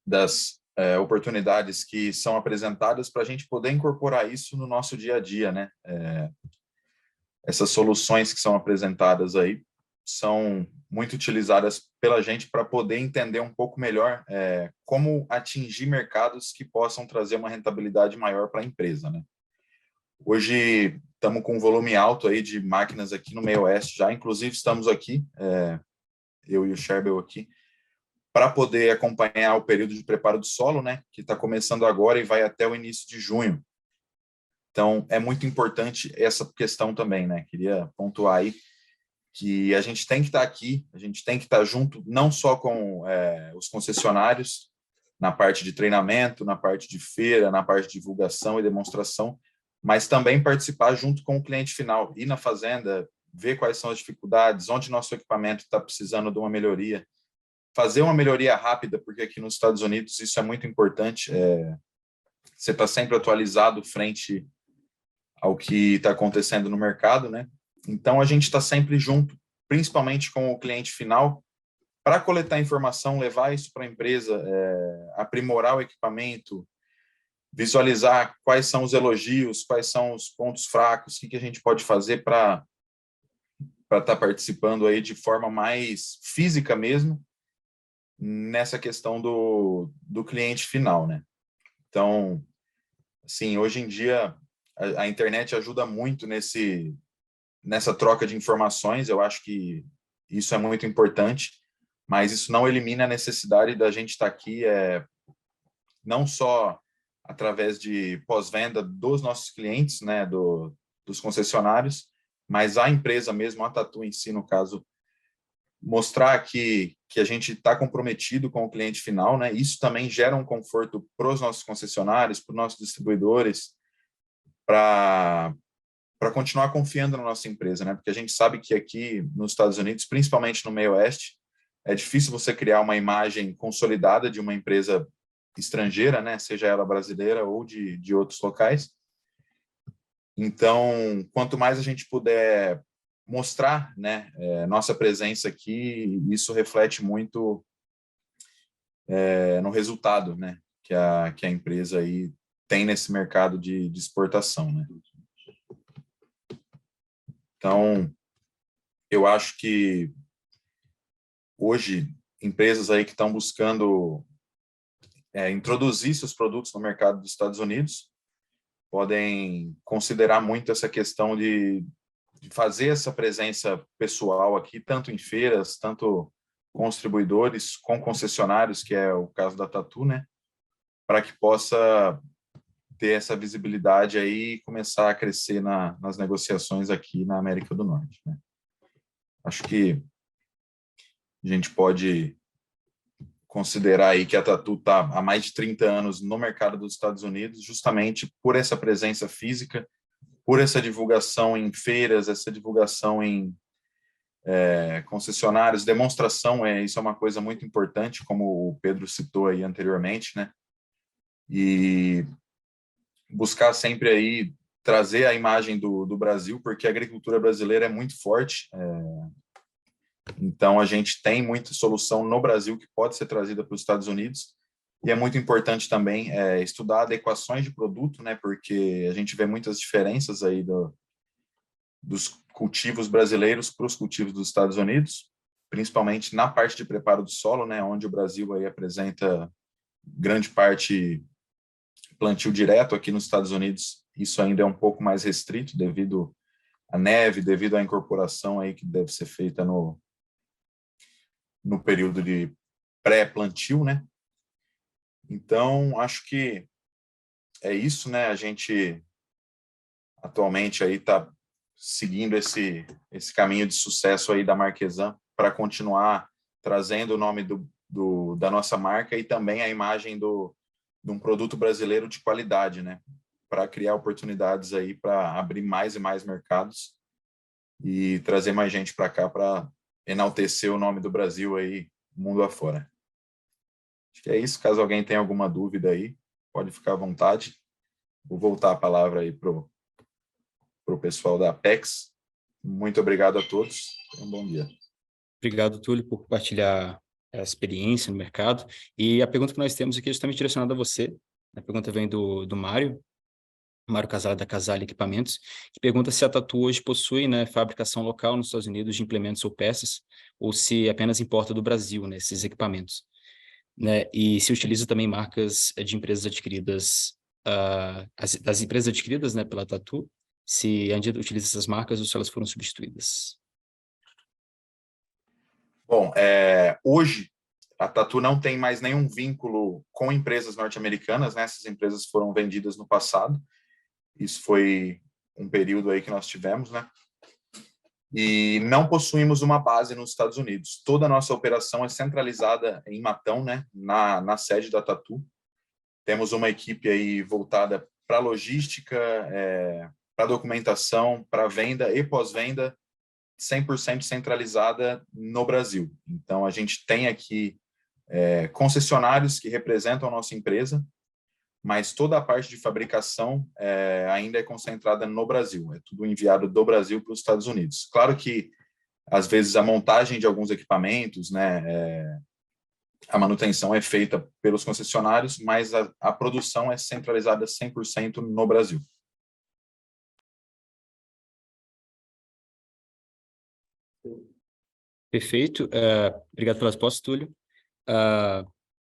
das oportunidades que são apresentadas para a gente poder incorporar isso no nosso dia a dia, né? Essas soluções que são apresentadas aí são muito utilizadas pela gente para poder entender um pouco melhor como atingir mercados que possam trazer uma rentabilidade maior para a empresa, né? Hoje estamos com um volume alto aí de máquinas aqui no meio oeste já, inclusive estamos aqui, eu e o Sherbel aqui, para poder acompanhar o período de preparo do solo, né, que está começando agora e vai até o início de junho. Então, é muito importante essa questão também, né? Queria pontuar aí que a gente tem que estar aqui, a gente tem que estar junto, não só com os concessionários, na parte de treinamento, na parte de feira, na parte de divulgação e demonstração, mas também participar junto com o cliente final, ir na fazenda, ver quais são as dificuldades, onde nosso equipamento está precisando de uma melhoria, fazer uma melhoria rápida, porque aqui nos Estados Unidos isso é muito importante, você está sempre atualizado frente ao que está acontecendo no mercado, né? Então, a gente está sempre junto, principalmente com o cliente final, para coletar informação, levar isso para a empresa, aprimorar o equipamento, visualizar quais são os elogios, quais são os pontos fracos, o que a gente pode fazer para estar participando aí de forma mais física mesmo, nessa questão do cliente final, né? Então, assim, hoje em dia, a internet ajuda muito nessa troca de informações, eu acho que isso é muito importante, mas isso não elimina a necessidade da gente estar aqui, não só através de pós-venda dos nossos clientes, né, dos concessionários, mas a empresa mesmo, a Tatu em si, no caso, mostrar que a gente está comprometido com o cliente final, né? Isso também gera um conforto para os nossos concessionários, para os nossos distribuidores, para continuar confiando na nossa empresa, né? Porque a gente sabe que aqui nos Estados Unidos, principalmente no meio oeste, é difícil você criar uma imagem consolidada de uma empresa estrangeira, né? Seja ela brasileira ou de outros locais. Então, quanto mais a gente puder mostrar, né, nossa presença aqui, isso reflete muito no resultado, né, que a empresa aí tem nesse mercado de exportação, né. Então, eu acho que hoje empresas aí que estão buscando introduzir seus produtos no mercado dos Estados Unidos podem considerar muito essa questão de fazer essa presença pessoal aqui, tanto em feiras, tanto com distribuidores, com concessionários, que é o caso da Tatu, né? Para que possa ter essa visibilidade aí e começar a crescer nas negociações aqui na América do Norte, né? Acho que a gente pode considerar aí que a Tatu está há mais de 30 anos no mercado dos Estados Unidos, justamente por essa presença física, por essa divulgação em feiras, essa divulgação em concessionários, demonstração, isso é uma coisa muito importante, como o Pedro citou aí anteriormente, né? E buscar sempre aí trazer a imagem do Brasil, porque a agricultura brasileira é muito forte, então a gente tem muita solução no Brasil que pode ser trazida para os Estados Unidos, e é muito importante também estudar adequações de produto, né, porque a gente vê muitas diferenças aí dos cultivos brasileiros para os cultivos dos Estados Unidos, principalmente na parte de preparo do solo, né, onde o Brasil aí apresenta grande parte plantio direto. Aqui nos Estados Unidos isso ainda é um pouco mais restrito devido à neve, devido à incorporação aí que deve ser feita no período de pré-plantio, né? Então, acho que é isso, né? A gente atualmente aí está seguindo esse caminho de sucesso aí da Marquesan para continuar trazendo o nome da nossa marca e também a imagem de um produto brasileiro de qualidade, né? Para criar oportunidades aí para abrir mais e mais mercados e trazer mais gente para cá para enaltecer o nome do Brasil aí mundo afora. Acho que é isso. Caso alguém tenha alguma dúvida aí, pode ficar à vontade. Vou voltar a palavra aí para o pessoal da Apex. Muito obrigado a todos. Um bom dia. Obrigado, Túlio, por compartilhar a experiência no mercado. E a pergunta que nós temos aqui é justamente direcionada a você. A pergunta vem do Mário Casale, da Casale Equipamentos, que pergunta se a Tatu hoje possui, né, fabricação local nos Estados Unidos de implementos ou peças, ou se apenas importa do Brasil, né, esses equipamentos. Né, e se utiliza também marcas de empresas adquiridas, das empresas adquiridas, né, pela Tatu, se ainda utiliza essas marcas ou se elas foram substituídas. Bom, hoje a Tatu não tem mais nenhum vínculo com empresas norte-americanas, né? Essas empresas foram vendidas no passado. Isso foi um período aí que nós tivemos, né? E não possuímos uma base nos Estados Unidos. Toda a nossa operação é centralizada em Matão, né? Na sede da Tatu. Temos uma equipe aí voltada para logística, para documentação, para venda e pós-venda, 100% centralizada no Brasil. Então, a gente tem aqui concessionários que representam a nossa empresa, mas toda a parte de fabricação ainda é concentrada no Brasil. É tudo enviado do Brasil para os Estados Unidos. Claro que, às vezes, a montagem de alguns equipamentos, né, a manutenção é feita pelos concessionários, mas a produção é centralizada 100% no Brasil. Perfeito. Obrigado pelas respostas, Túlio.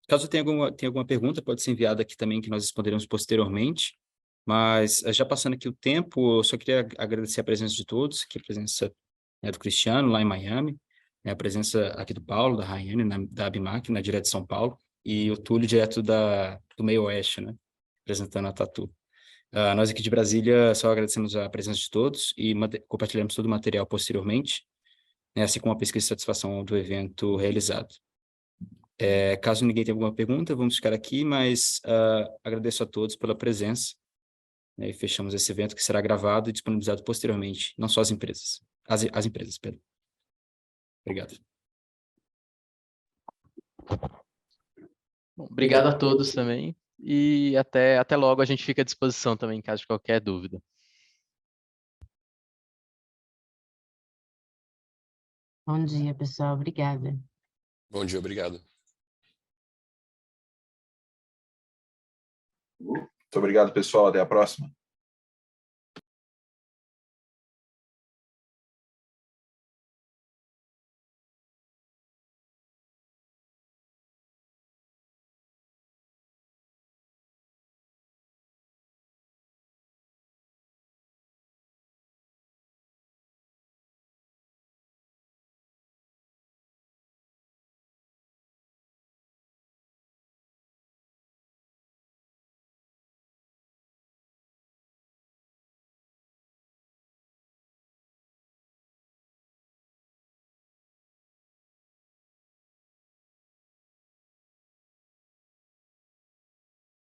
Caso tenha alguma pergunta, pode ser enviada aqui também, que nós responderemos posteriormente. Mas, já passando aqui o tempo, eu só queria agradecer a presença de todos, aqui a presença, né, do Cristiano, lá em Miami, né, a presença aqui do Paulo, da Rayane, da Abimac, né, direto de São Paulo, e o Túlio, direto do Meio Oeste, né, apresentando a Tatu. Nós aqui de Brasília só agradecemos a presença de todos e compartilhamos todo o material posteriormente, né, assim como a pesquisa de satisfação do evento realizado. Caso ninguém tenha alguma pergunta, vamos ficar aqui, mas agradeço a todos pela presença, né, e fechamos esse evento que será gravado e disponibilizado posteriormente, não só as empresas, as empresas, Pedro. Obrigado. Bom, obrigado a todos também e até logo. A gente fica à disposição também em caso de qualquer dúvida. Bom dia, pessoal. Obrigada. Bom dia, obrigado. Muito obrigado, pessoal. Até a próxima.